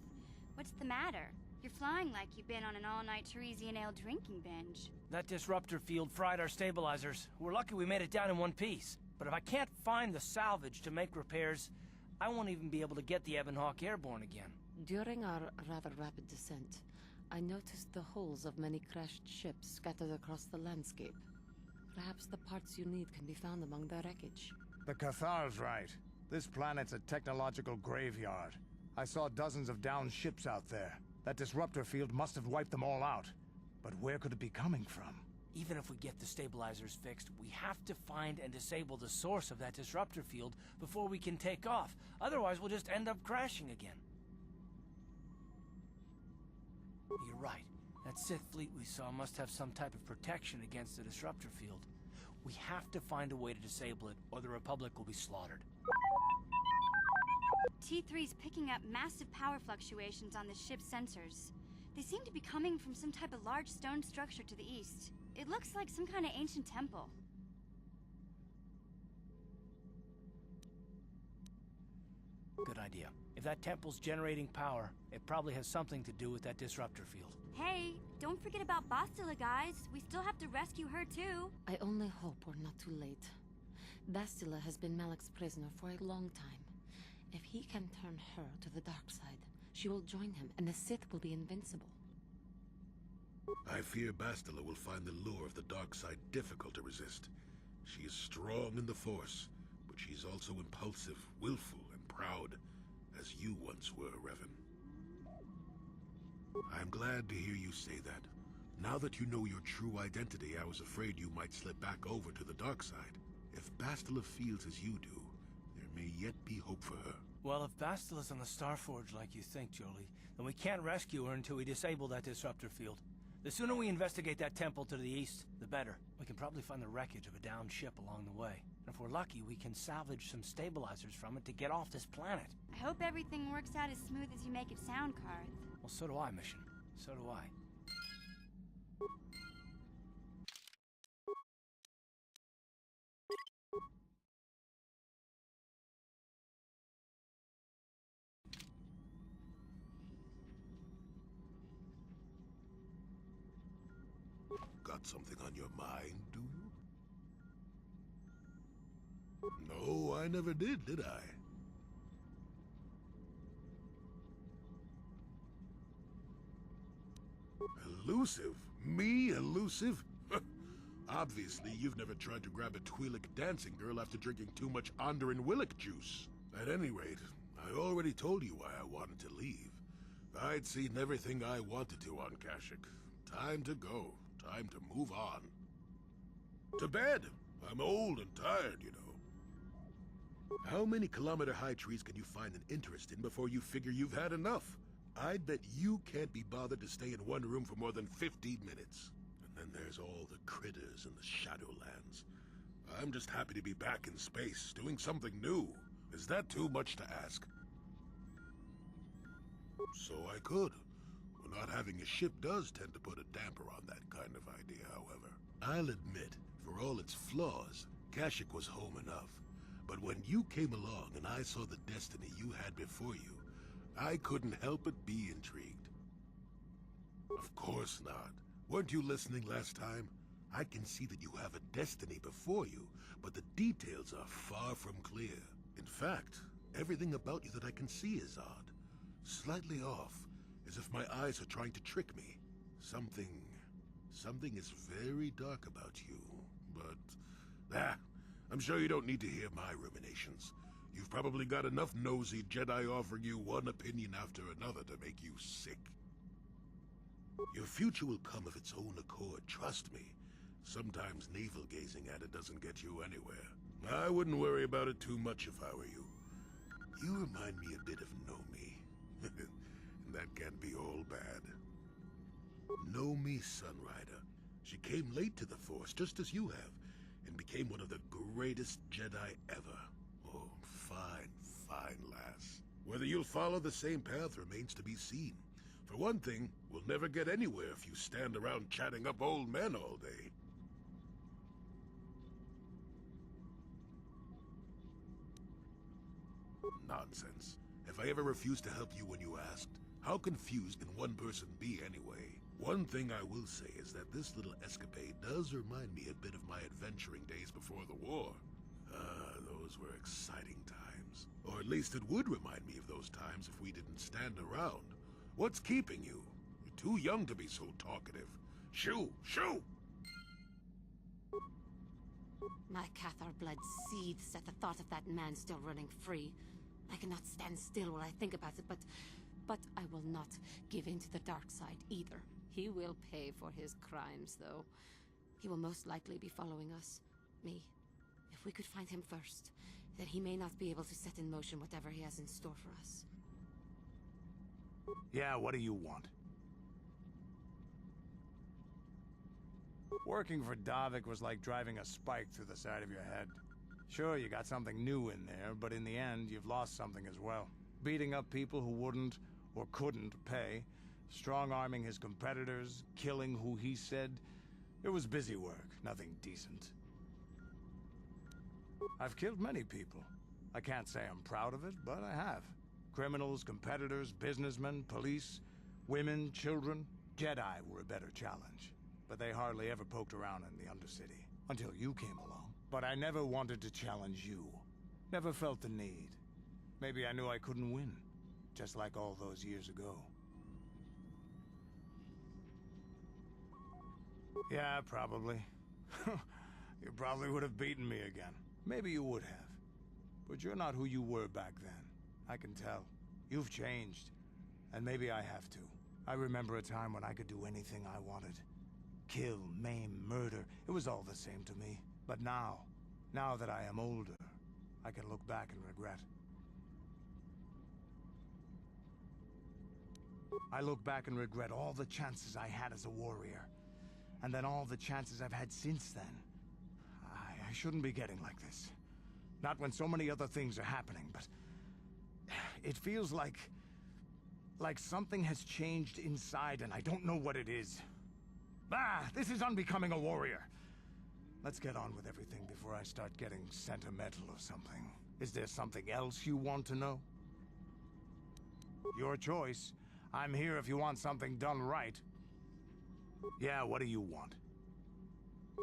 What's the matter? You're flying like you've been on an all-night Teresian ale drinking binge. That disruptor field fried our stabilizers. We're lucky we made it down in one piece. But if I can't find the salvage to make repairs, I won't even be able to get the Ebon Hawk airborne again. During our rather rapid descent, I noticed the hulls of many crashed ships scattered across the landscape. Perhaps the parts you need can be found among the wreckage. The KOTOR's right. This planet's a technological graveyard. I saw dozens of downed ships out there. That disruptor field must have wiped them all out. But where could it be coming from? Even if we get the stabilizers fixed, we have to find and disable the source of that disruptor field before we can take off. Otherwise, we'll just end up crashing again. You're right. That Sith fleet we saw must have some type of protection against the disruptor field. We have to find a way to disable it, or the Republic will be slaughtered. T3's picking up massive power fluctuations on the ship's sensors. They seem to be coming from some type of large stone structure to the east. It looks like some kind of ancient temple. Good idea. If that temple's generating power, it probably has something to do with that disruptor field. Hey, don't forget about Bastila, guys. We still have to rescue her, too. I only hope we're not too late. Bastila has been Malik's prisoner for a long time. If he can turn her to the dark side, she will join him, and the Sith will be invincible. I fear Bastila will find the lure of the dark side difficult to resist. She is strong in the Force, but she's also impulsive, willful, and proud, as you once were, Revan. I'm glad to hear you say that. Now that you know your true identity, I was afraid you might slip back over to the dark side. If Bastila feels as you do, there may yet be hope for her. Well, if Bastila's on the Starforge like you think, Jolie, then we can't rescue her until we disable that disruptor field. The sooner we investigate that temple to the east, the better. We can probably find the wreckage of a downed ship along the way. And if we're lucky, we can salvage some stabilizers from it to get off this planet. I hope everything works out as smooth as you make it sound, Karth. Well, so do I, Mission. So do I. Got something on your mind, do you? No, I never did I? Elusive? Me, elusive? Obviously, you've never tried to grab a Twi'lek dancing girl after drinking too much Onderan Willick juice. At any rate, I already told you why I wanted to leave. I'd seen everything I wanted to on Kashyyyk. Time to go. Time to move on. To bed! I'm old and tired, you know. How many kilometer-high trees can you find an interest in before you figure you've had enough? I'd bet you can't be bothered to stay in one room for more than 15 minutes. And then there's all the critters in the Shadowlands. I'm just happy to be back in space, doing something new. Is that too much to ask? So I could. Well, not having a ship does tend to put a damper on that kind of idea, however. I'll admit, for all its flaws, Kashyyyk was home enough. But when you came along and I saw the destiny you had before you, I couldn't help but be intrigued. Of course not. Weren't you listening last time? I can see that you have a destiny before you, but the details are far from clear. In fact, everything about you that I can see is odd. Slightly off, as if my eyes are trying to trick me. Something is very dark about you, but... I'm sure you don't need to hear my ruminations. You've probably got enough nosy Jedi offering you one opinion after another to make you sick. Your future will come of its own accord, trust me. Sometimes navel-gazing at it doesn't get you anywhere. I wouldn't worry about it too much if I were you. You remind me a bit of Nomi. And that can't be all bad. Nomi Sunrider. She came late to the Force, just as you have, and became one of the greatest Jedi ever. Oh, fine, fine lass. Whether you'll follow the same path remains to be seen. For one thing, we'll never get anywhere if you stand around chatting up old men all day. Nonsense. If I ever refused to help you when you asked, how confused can one person be anyway? One thing I will say is that this little escapade does remind me a bit of my adventuring days before the war. Those were exciting times. Or at least it would remind me of those times if we didn't stand around. What's keeping you? You're too young to be so talkative. Shoo! Shoo! My Cathar blood seethes at the thought of that man still running free. I cannot stand still while I think about it, but I will not give in to the dark side either. He will pay for his crimes, though. He will most likely be following us. Me. If we could find him first, then he may not be able to set in motion whatever he has in store for us. Yeah, what do you want? Working for Davik was like driving a spike through the side of your head. Sure, you got something new in there, but in the end, you've lost something as well. Beating up people who wouldn't or couldn't pay, strong-arming his competitors, killing who he said. It was busy work, nothing decent. I've killed many people. I can't say I'm proud of it, but I have. Criminals, competitors, businessmen, police, women, children. Jedi were a better challenge, but they hardly ever poked around in the Undercity, until you came along. But I never wanted to challenge you. Never felt the need. Maybe I knew I couldn't win, just like all those years ago. Yeah, probably. You probably would have beaten me again. Maybe you would have. But you're not who you were back then. I can tell. You've changed. And maybe I have to. I remember a time when I could do anything I wanted. Kill, maim, murder. It was all the same to me. But now that I am older, I can look back and regret. I look back and regret all the chances I had as a warrior. And then all the chances I've had since then. I shouldn't be getting like this. Not when so many other things are happening, but... It feels like something has changed inside and I don't know what it is. This is unbecoming a warrior. Let's get on with everything before I start getting sentimental or something. Is there something else you want to know? Your choice. I'm here if you want something done right. Yeah, what do you want?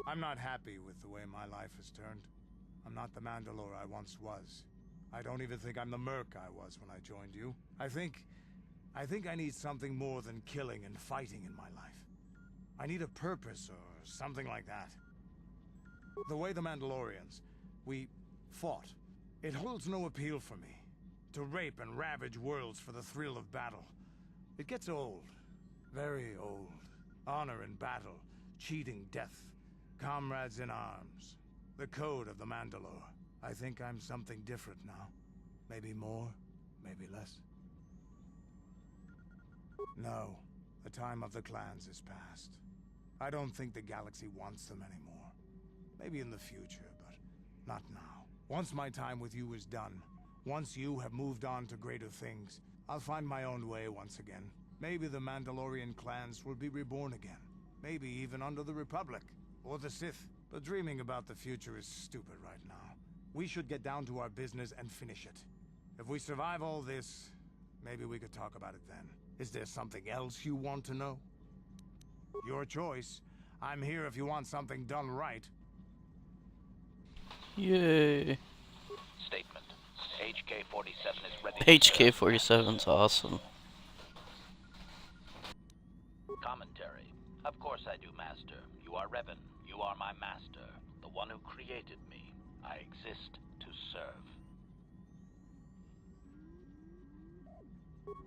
I'm not happy with the way my life has turned. I'm not the Mandalore I once was. I don't even think I'm the merc I was when I joined you. I think I need something more than killing and fighting in my life. I need a purpose or something like that. The way the Mandalorians, we fought. It holds no appeal for me. To rape and ravage worlds for the thrill of battle. It gets old. Very old. Honor in battle. Cheating death. Comrades in arms. The code of the Mandalore. I think I'm something different now. Maybe more, maybe less. No, the time of the clans is past. I don't think the galaxy wants them anymore. Maybe in the future, but not now. Once my time with you is done, once you have moved on to greater things, I'll find my own way once again. Maybe the Mandalorian clans will be reborn again. Maybe even under the Republic, or the Sith. But dreaming about the future is stupid right now. We should get down to our business and finish it. If we survive all this, maybe we could talk about it then. Is there something else you want to know? Your choice. I'm here if you want something done right. Yay. Statement. HK-47 is ready. HK-47's awesome. Commentary. Of course I do, Master. You are Revan. You are my master. The one who created me. I exist to serve.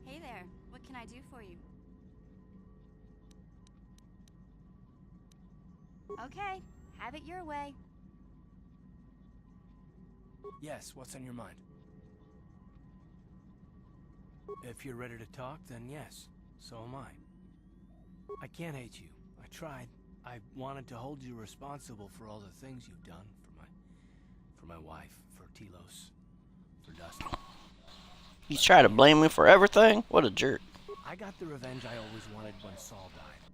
Hey there. What can I do for you? Okay. Have it your way. Yes, what's on your mind? If you're ready to talk, then yes. So am I. I can't hate you. I tried. I wanted to hold you responsible for all the things you've done for my wife, for Telos, for Dusty. He's trying to blame me for everything? What a jerk. I got the revenge I always wanted when Saul died.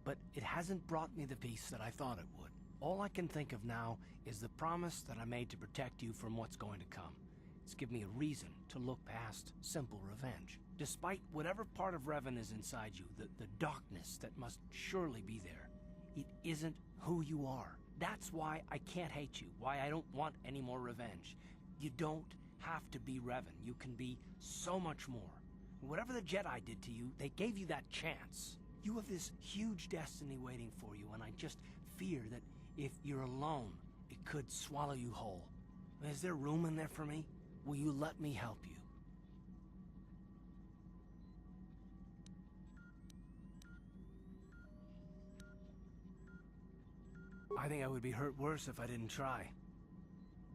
But it hasn't brought me the peace that I thought it would. All I can think of now is the promise that I made to protect you from what's going to come. It's given me a reason to look past simple revenge. Despite whatever part of Revan is inside you, the darkness that must surely be there, it isn't who you are. That's why I can't hate you, why I don't want any more revenge. You don't have to be Revan. You can be so much more. Whatever the Jedi did to you, they gave you that chance. You have this huge destiny waiting for you, and I just fear that if you're alone, it could swallow you whole. Is there room in there for me? Will you let me help you? I think I would be hurt worse if I didn't try.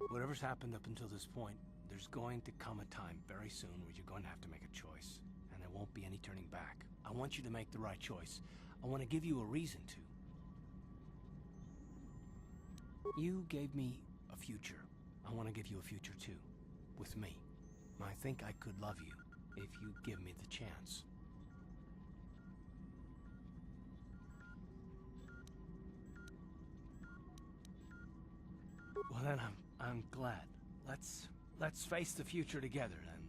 Whatever's happened up until this point, there's going to come a time very soon where you're going to have to make a choice. And there won't be any turning back. I want you to make the right choice. I want to give you a reason to. You gave me a future. I want to give you a future too. With me. I think I could love you if you give me the chance. Well then, I'm glad. Let's face the future together then.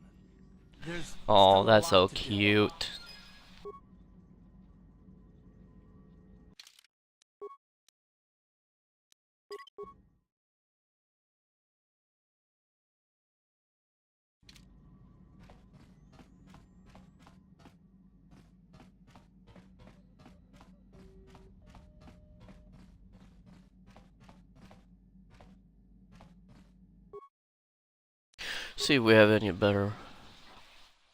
There's Oh, still a that's so lot to do. cute. See if we have any better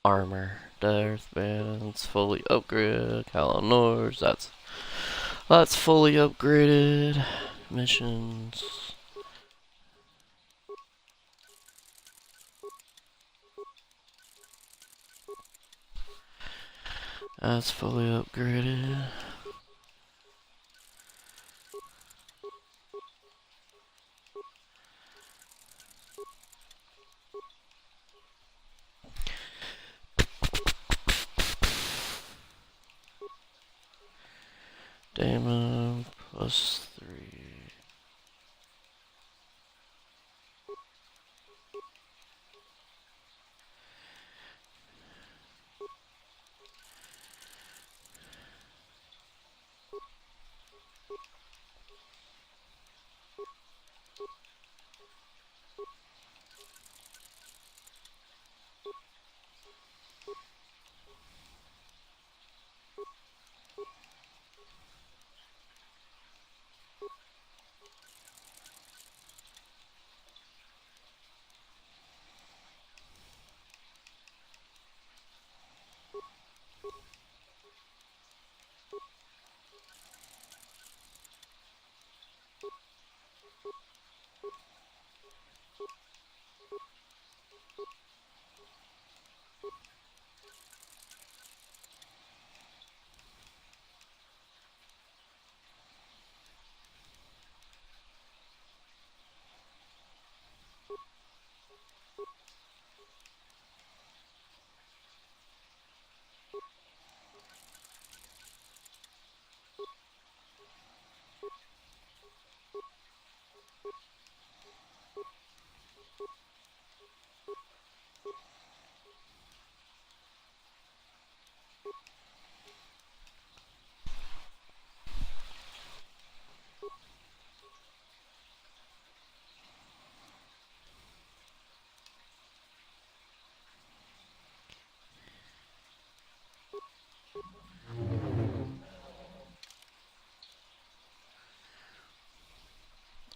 armor. Darth Bands fully upgraded. Kalanors, that's fully upgraded. Missions. That's fully upgraded. Damon +3.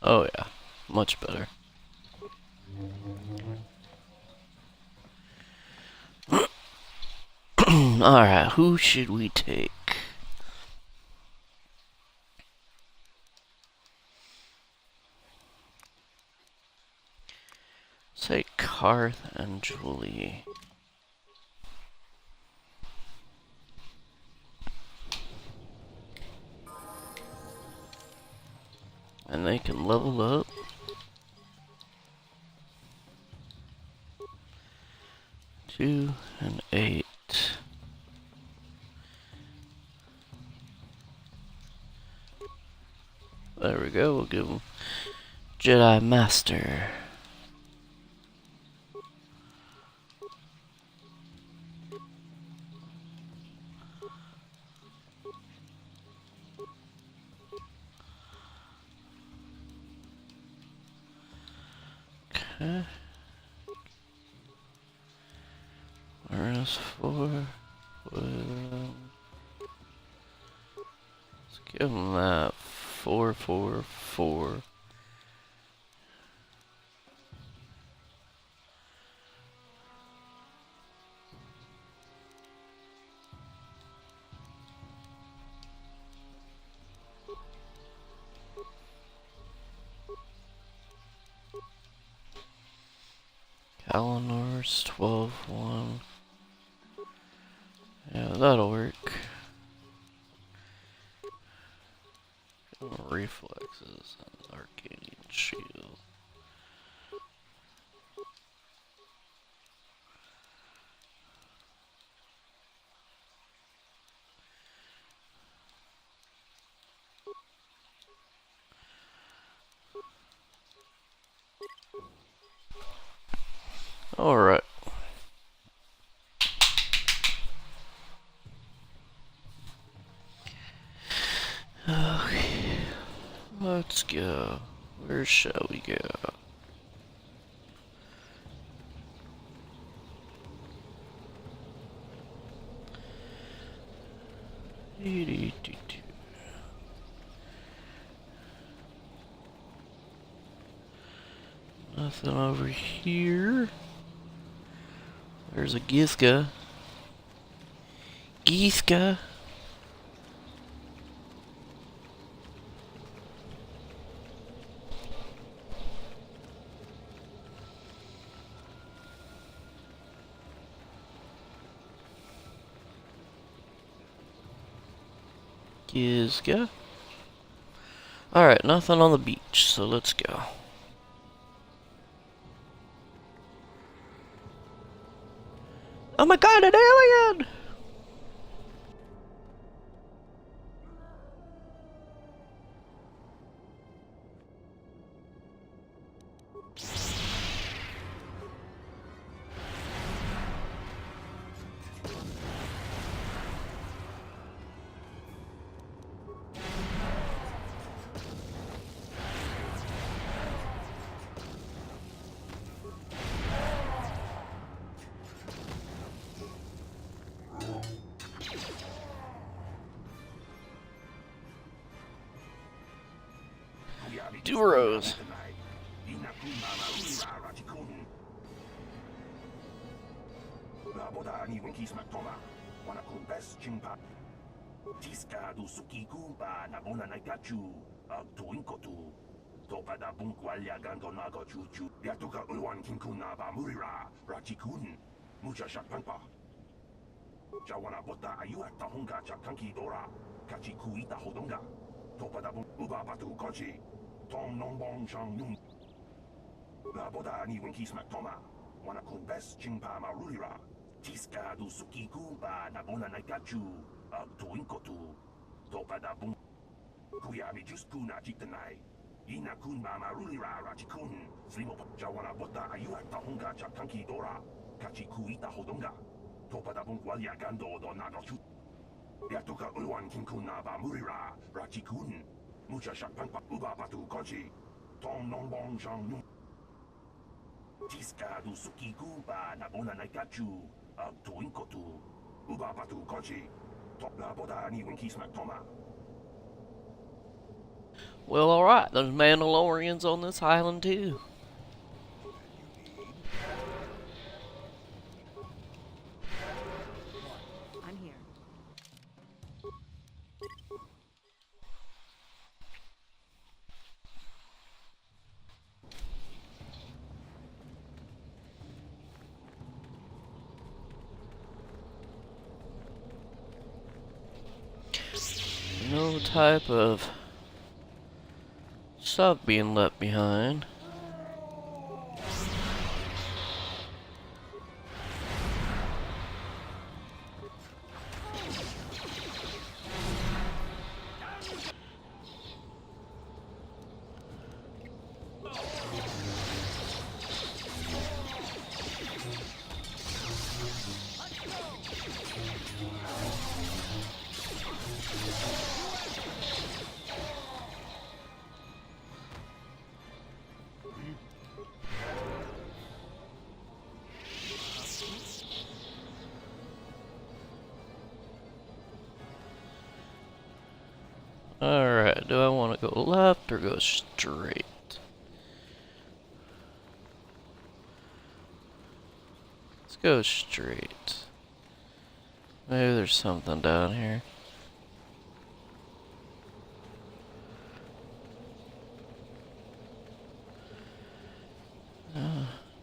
Oh yeah, much better. Alright, who should we take? Say Karth and Julie. And they can level up. Two and 8. There we go, we'll give them Jedi Master. Okay. RS4. Give him that. 4, 4, 4. Eleanor's 12, 1. Yeah, that'll work. Reflexes and Arcadian shield. Alright. Okay. Let's go. Where shall we go? Nothing over here. There's a Giska. Giska. Giska. Alright, nothing on the beach, so let's go. Oh my god, an alien! Duros. Jawana bota ayua tahunga chakanki dora kachi kuita hodonga topada bun uba batu kochi tom non bon chang nun la boda ni winki smack toma wana kun best chingpa marulira tiska du suki kumpa na bona na kachu tuinkotu topada bun kuyami jusku na jitanai ina kun ma marulira rachikun slimo jawana bota ayua tahunga chakanki dora kachi kuita hodonga topada bun walia gando do nagachu yatoka ulwan kinkuna ba murira rachikun mucha shakpanpa uba batu kochi tom non bon chang nun tiska du suki kumpa na bona na kachu tuinkotu uba batu kochi top la boda ni winki smack toma. Well, alright, there's Mandalorians on this island too. I'm here. No type of stuff being left behind. Alright, do I want to go left or go straight? Let's go straight. Maybe there's something down here.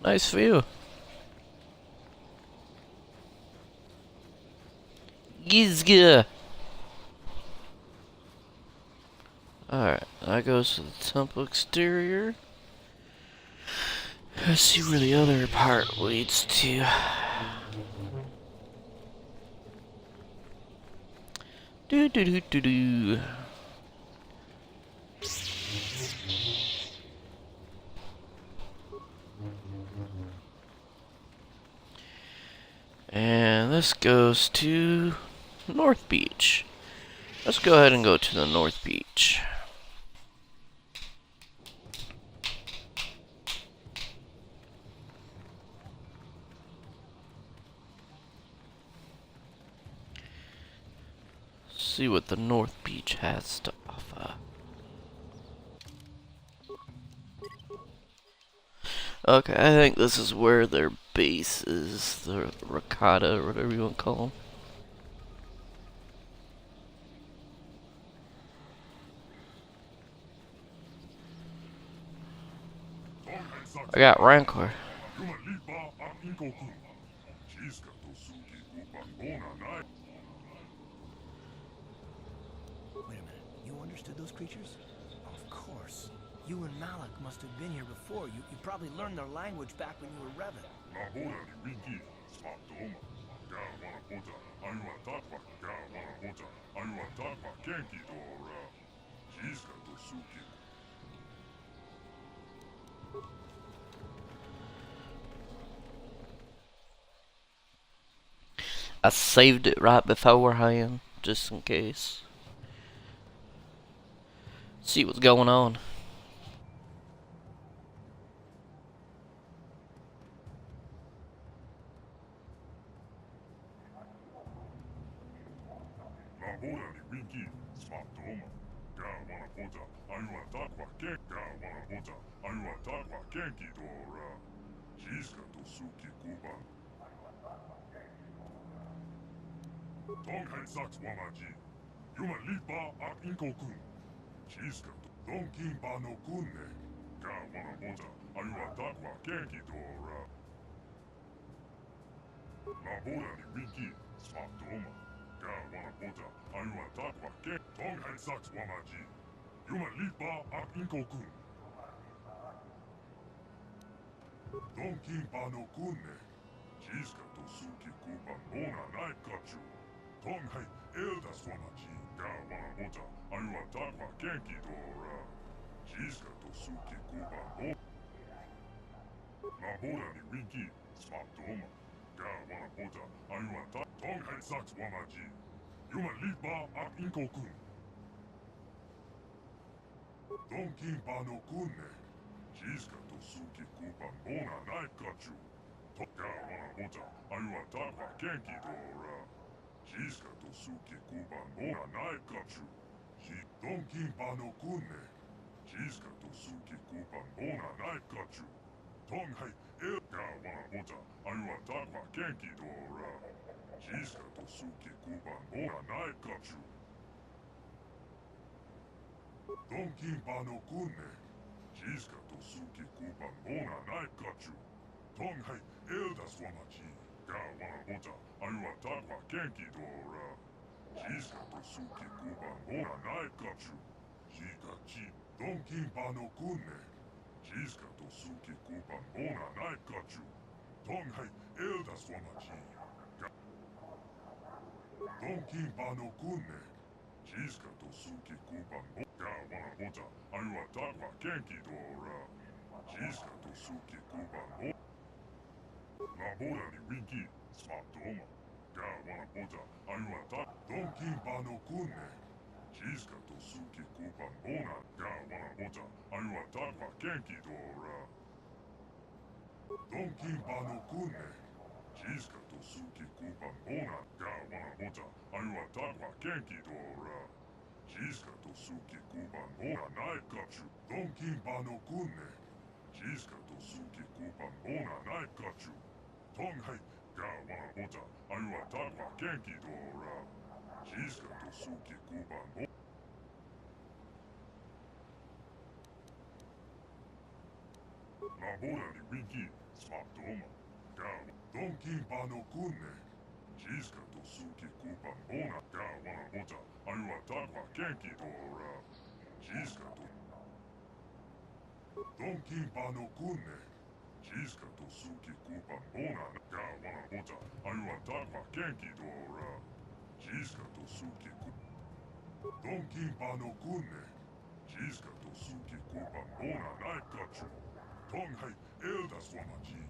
Nice view. Gizga. Alright, that goes to the temple exterior. Let's see where the other part leads to. Do do do do do. And this goes to North Beach. Let's go ahead and go to the North Beach. See what the North Beach has to offer. Okay, I think this is where their base is, the Ricotta, or whatever you want to call them. I got Rancor. Wait a minute, you understood those creatures? Of course. You and Malik must have been here before. You probably learned their language back when you were Revan. I saved it right beforehand, just in case. See what's going on. Jiska to suki kuban bona knife kachu. Donkin bano kunne. Jiska to suki kuban bona knife kachu. Tonghai ga wana ota. Ayua takwa kenki dora. Jiska to suki kuban bona. Labora ni winki. Smatoma. Ga donkin bano kunne. Jiska to suki kuban bona ga wana ota. Ayua takwa kenki dora. Jiska to Donkin bano kunne. Jiska to suki kuban bona ga wana ota. Ayua takwa kenki dora. Jiska to suki Donkin bano kunne. Jiska to suki kuban bona knife kachu. Tonghai elda swamaji.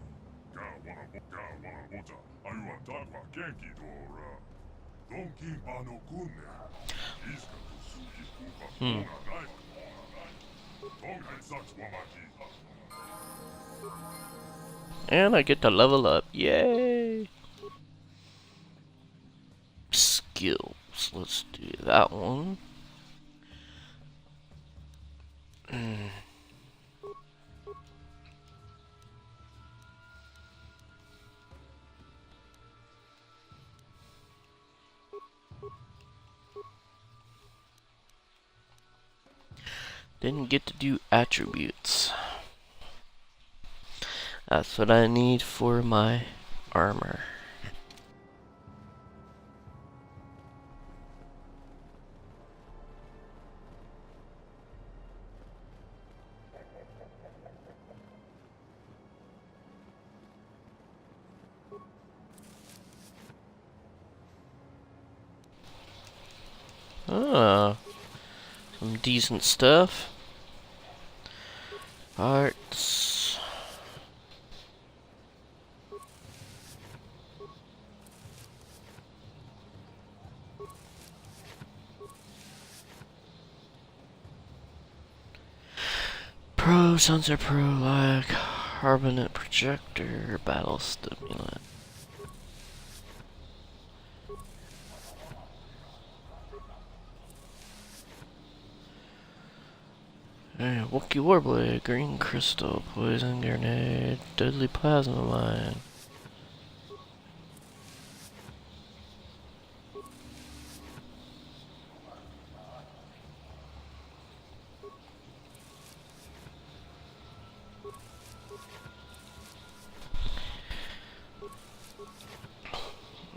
Ga wana ota. Ayua takwa kenki dora. Donkin bano kunne. Jiska to suki kuban bona knife. Tonghai satswamaji. And I get to level up. Yay! Skills. Let's do that one. Didn't get to do attributes. That's what I need for my armor. Ah, some decent stuff. Parts. Pro sensor, pro lag, carbonate projector, battle stimulant. Hey, Wookie Warblade, green crystal, poison grenade, deadly plasma mine.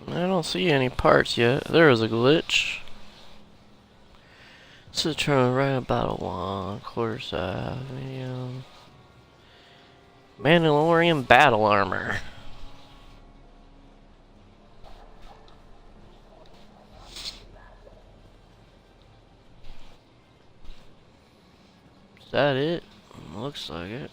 I don't see any parts yet. There is a glitch. Citron, right battle one, quarter size, medium. Mandalorian battle armor. Is that it? Looks like it.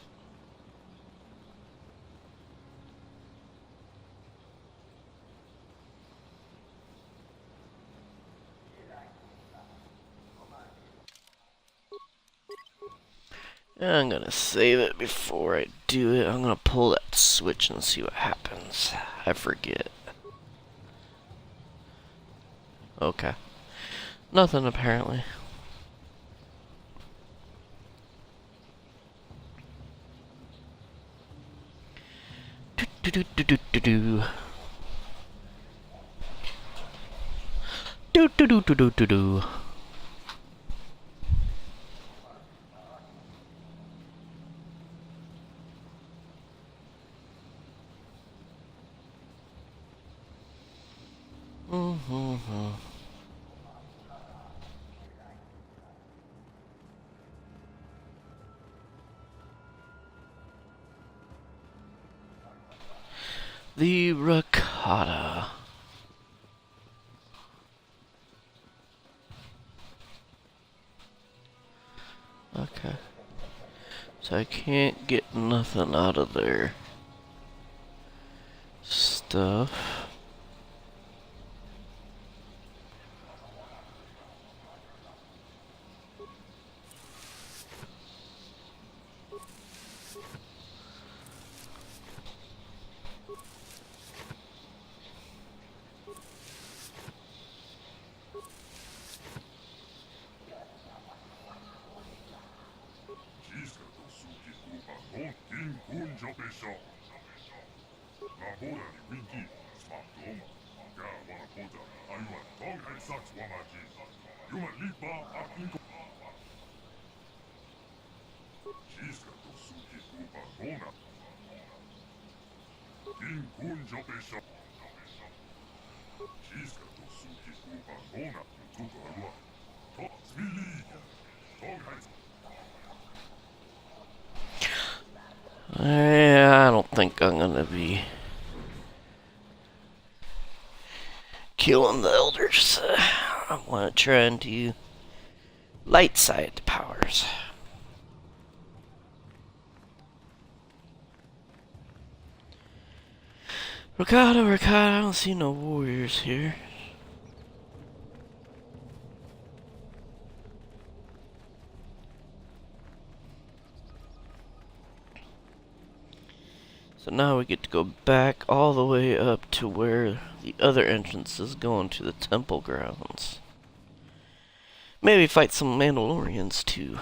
I'm gonna save it before I do it. I'm gonna pull that switch and see what happens. I forget. Okay. Nothing apparently. Do do do do do do. Do do do do do do do. The ricotta. Okay. So I can't get nothing out of their stuff. I don't think I'm gonna be killing the elders. I want to try and do light side powers. Ricardo, I don't see no warriors here. So now we get to go back all the way up to where the other entrance is going to the temple grounds. Maybe fight some Mandalorians too.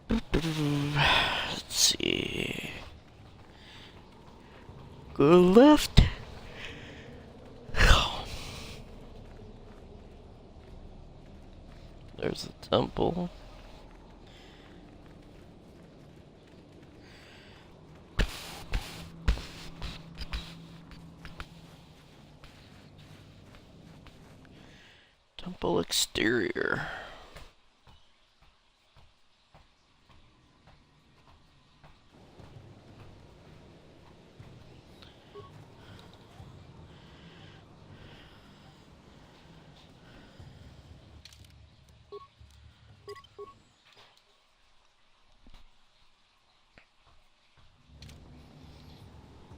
Let's see. Go left. There's the temple. Temple exterior.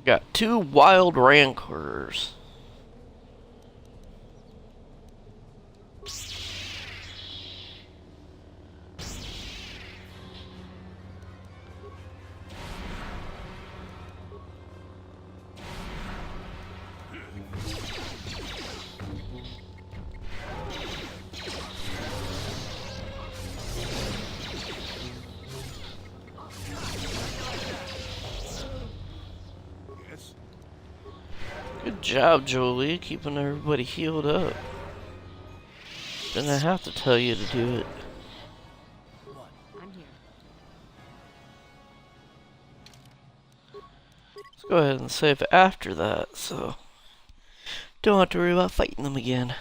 Got 2 wild rancors. Good job, Jolie, keeping everybody healed up. Didn't have to tell you to do it. I'm here. Let's go ahead and save after that, so don't have to worry about fighting them again.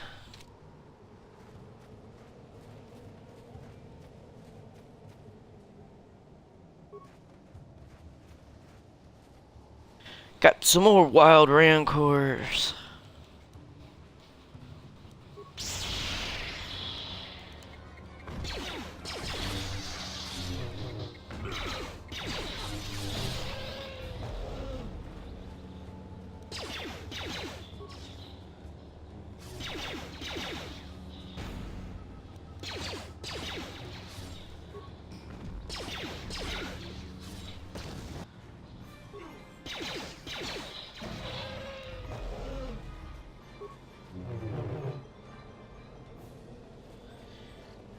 Got some more wild rancors.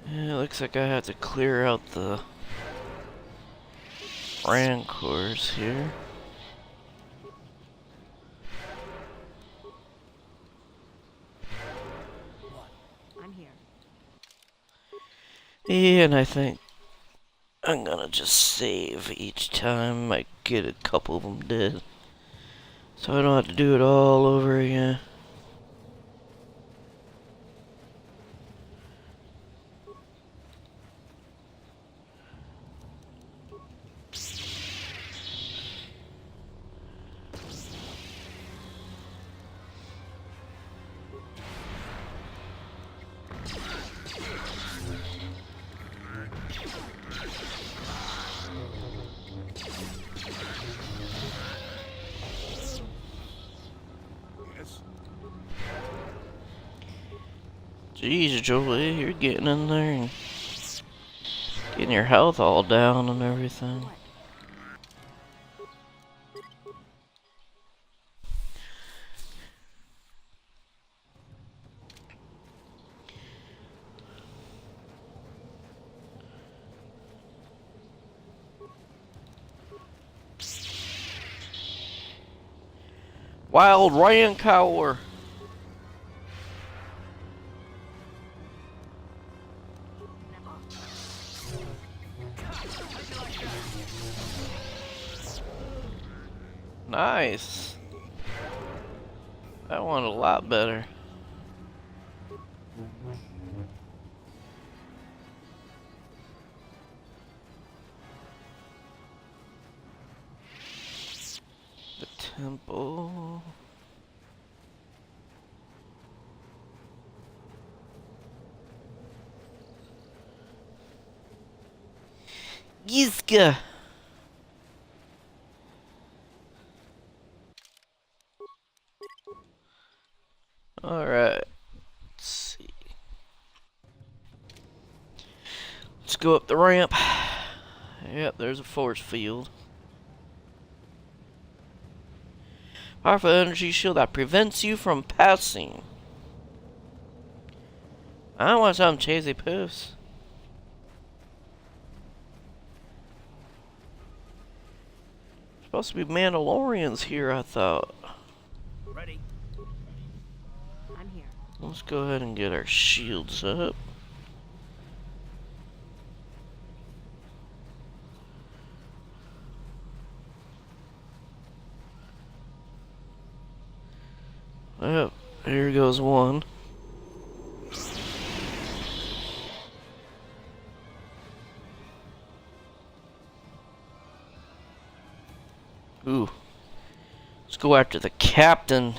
Yeah, it looks like I have to clear out the rancors here. I'm here. Yeah, and I think I'm gonna just save each time I get a couple of them dead, so I don't have to do it all over again. Jeez, Jolie, you're getting in there and getting your health all down and everything. Wild Rancor. Nice. That one a lot better. The temple. Gizka. Alright. Let's see. Let's go up the ramp. Yep, there's a force field. Powerful energy shield that prevents you from passing. I don't want some cheesy poofs. Supposed to be Mandalorians here, I thought. Ready. I'm here. Let's go ahead and get our shields up. Yep, here goes one. Ooh. Let's go after the captain.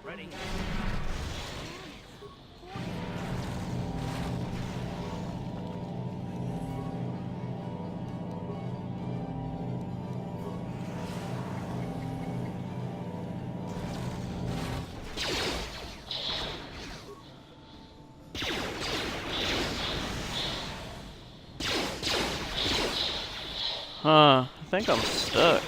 Ready. Huh, I think I'm stuck.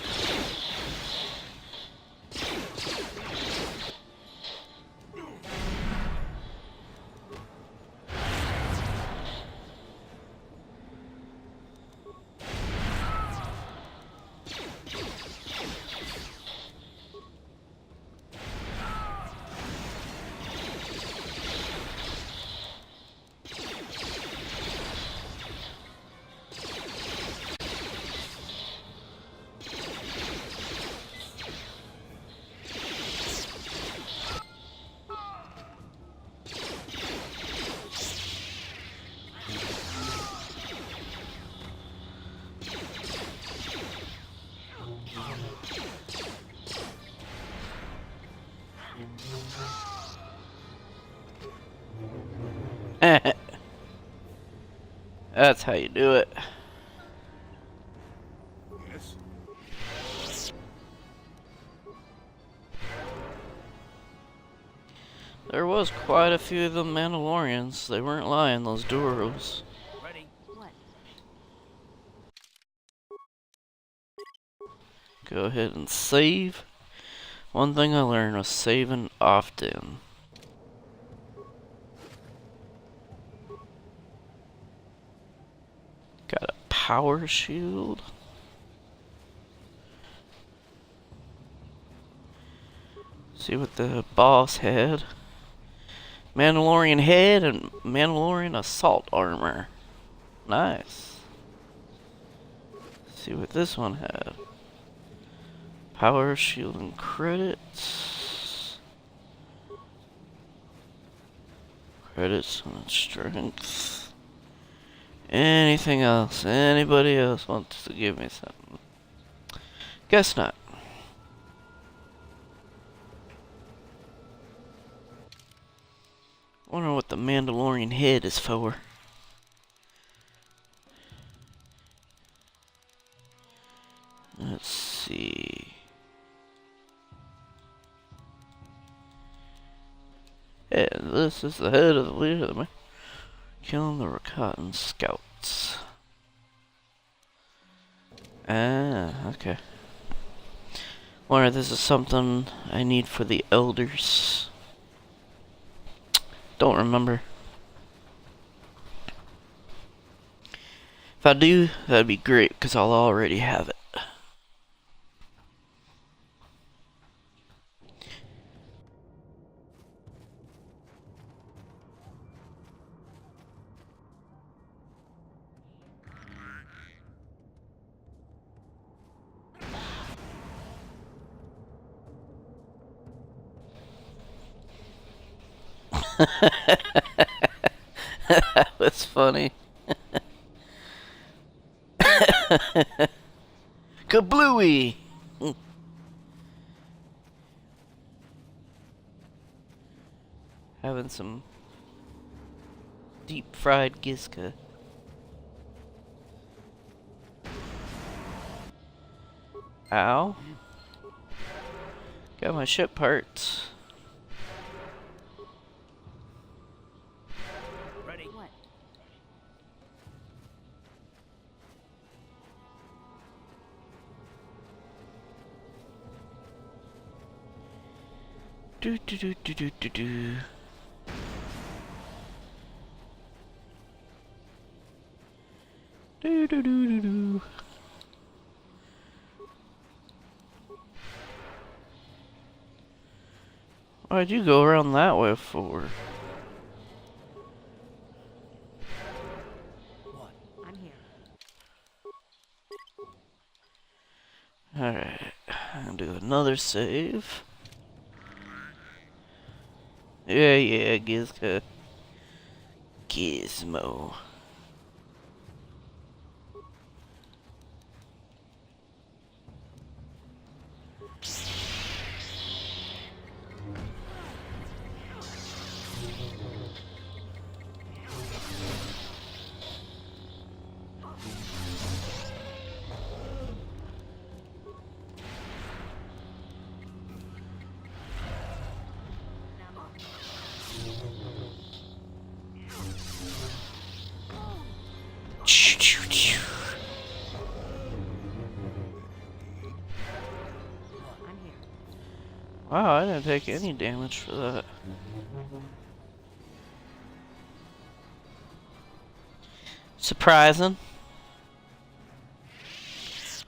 That's how you do it. Yes. There was quite a few of them Mandalorians. They weren't lying, those Duros. Ready. What? Go ahead and save. One thing I learned was saving often. Got a power shield. See what the boss had. Mandalorian head and Mandalorian assault armor. Nice. See what this one had. Power shield and credits. Credits and strength. Anything else? Anybody else wants to give me something? Guess not. Wonder what the Mandalorian head is for. Let's see. And this is the head of the leader of the man. Killing the Rakatan scouts. Ah, okay. Wonder if this is something I need for the elders. Don't remember. If I do, that'd be great, because I'll already have it. That was funny. Kablooey! Having some deep fried Gizka. Ow. Got my ship parts. Ready? What? Do do do do do do do. Do do do do do. Why'd you go around that way for? What? I'm here. Alright, I'll do another save. Yeah, Gizka. Gizmo. Wow, I didn't take any damage for that. Surprising.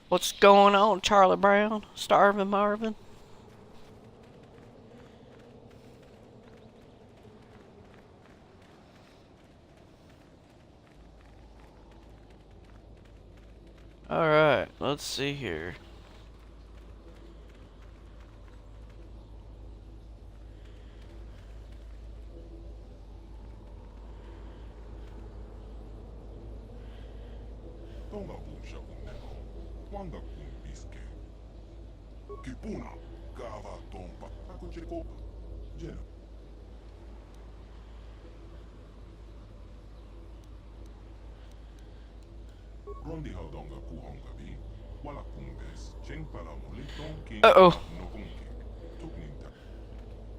What's going on, Charlie Brown? Starving Marvin? Alright, let's see here. Kipuna, kava tompa, akucheko, jena. Rondi haudonga kuhonga bi, wala kunges, cheng para moliton king. Uh-oh.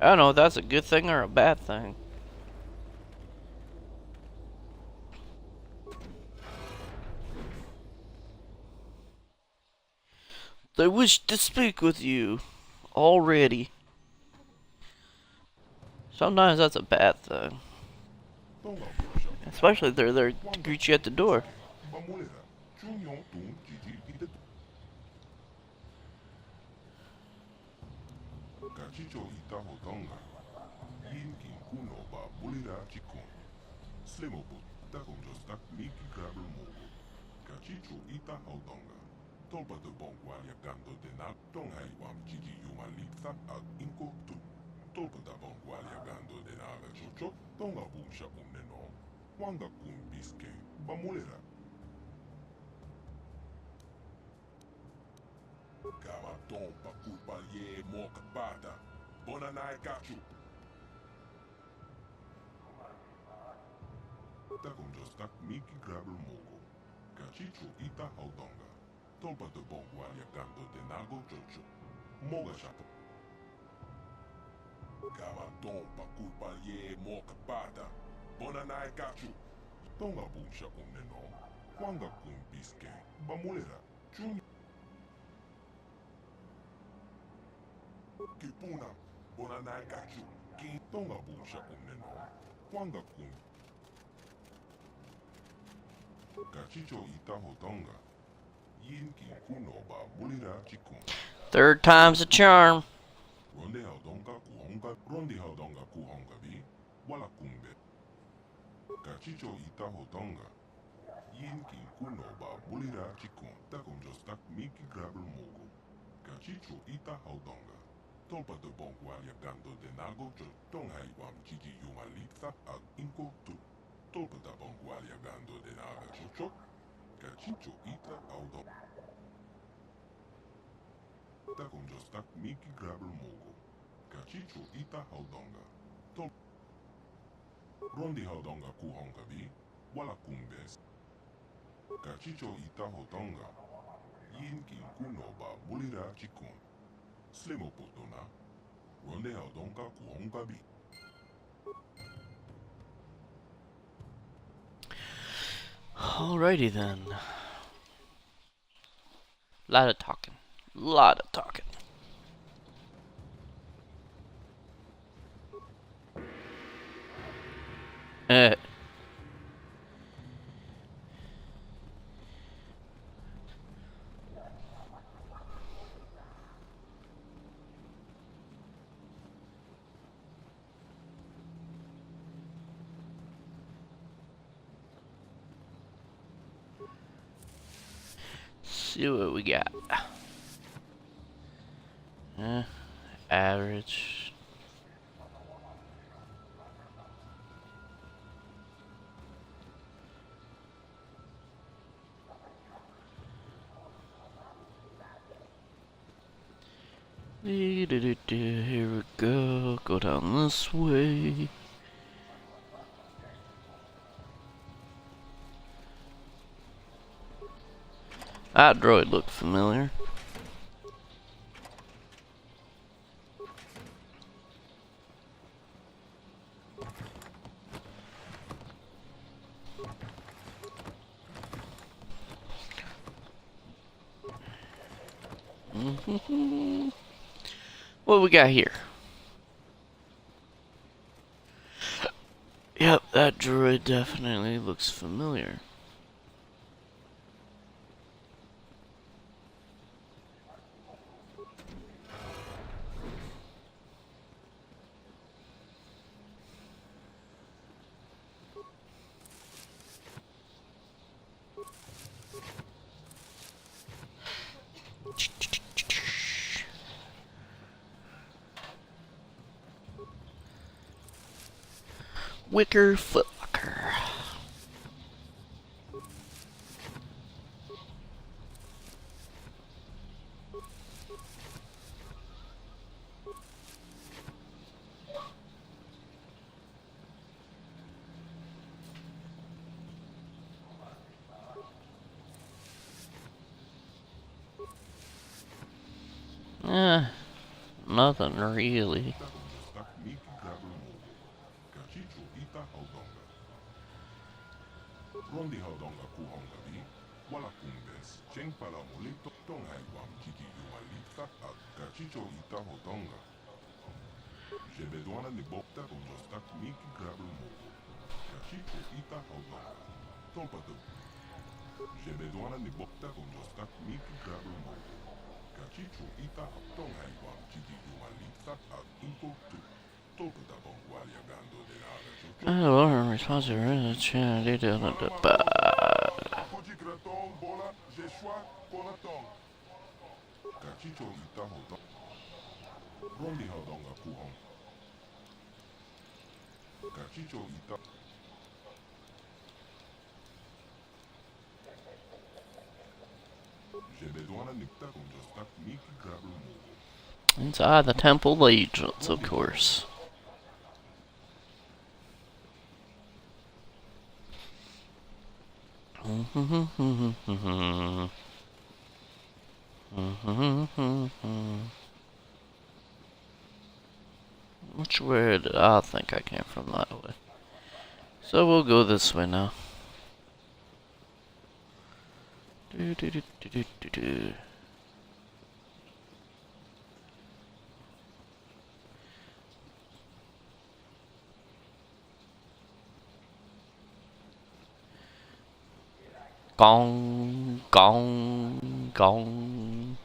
I don't know if that's a good thing or a bad thing. They wish to speak with you already. Sometimes that's a bad thing. Especially if they're there to greet you at the door. Tolpa de bongwalia gando de na tonga iwam gigi yumalitza ag inko tu. Tolpa da bongwalia gando de na aga chocho, tonga bumsha umneno, wanga kumbiske, bamulera. Kama tompa kulpa ye moka bata, bona na gachu. Takum jostak miki grabel mogo, kachichu ita haudonga. Tompa de bongwalia gando de nago chocho. Moga chapo. Kama tompa kulpa ye moka bata. Bona na gachu. Tonga bumsha umneno. Wanga kumbiske. Bamulera. Chung. kipuna bona nagachu ki tonga busha uneno kwanga kun gachicho ita hotonga yin ki kuno ba mulira chikun. Third time's a charm. Ronde haudonga kuhonga bi wala kumbe gachicho ita hotonga yin ki kuno ba mulira chikun takum jostak miki grabel mogo gachicho ita haudonga tolpa de bongwalia gando de nago jo tonghai wam chiji yumalitha ag inko tu tolpa da bongwalia gando de naga chocho gachicho ita haudonga takum jostak miki grabel mogo gachicho ita haudonga tol rondi haudonga kuhonga bi wala kumbes gachicho ita hotonga yin ki kuno ba mulira chikun slimo potona ronde haudonga kuhonga bi. Alrighty then. Lot of talking. Lot of talking. See what we got. Average. Here we go. Go down this way. That droid looked familiar. What we got here? Yep, that droid definitely looks familiar. Wicker Footlocker. Nothing really. Rondi haudonga kuhonga bi wala kumbes cheng pala molito tonghai wam chiki yumalita ak gachicho ita hotonga jebedwana ni bokta con jostak miki grabel mogo gachicho ita haudonga tolpa de jebedwana ni bokta con jostak miki grabel mogo gachicho ita tonghai wam chiki yumalita ak inko tu tolpa da bongwalia gando de naga chocho Lauren responsible charity to the gachicho ita hodonga rondi haudonga kuhonga gachicho ita jebedwana nikta con jostak miki grabel mogo inside the Temple Legions, of course. Which way did I think I came from that way? So we'll go this way now. Gong, gong, gong.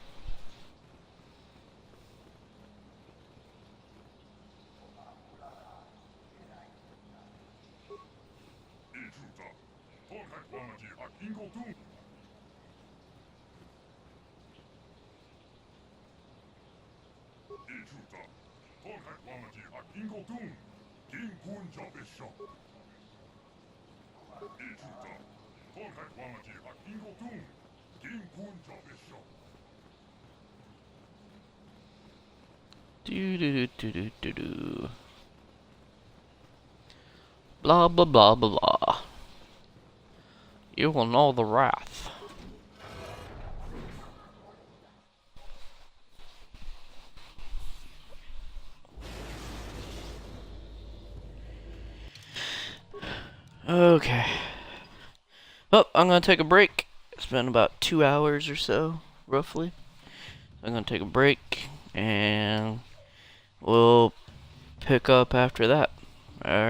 Do do do do do do. Blah blah blah blah blah. You will know the wrath. Okay. Oh, I'm gonna take a break. It's been about 2 hours or so, roughly. I'm gonna take a break, and we'll pick up after that. Alright.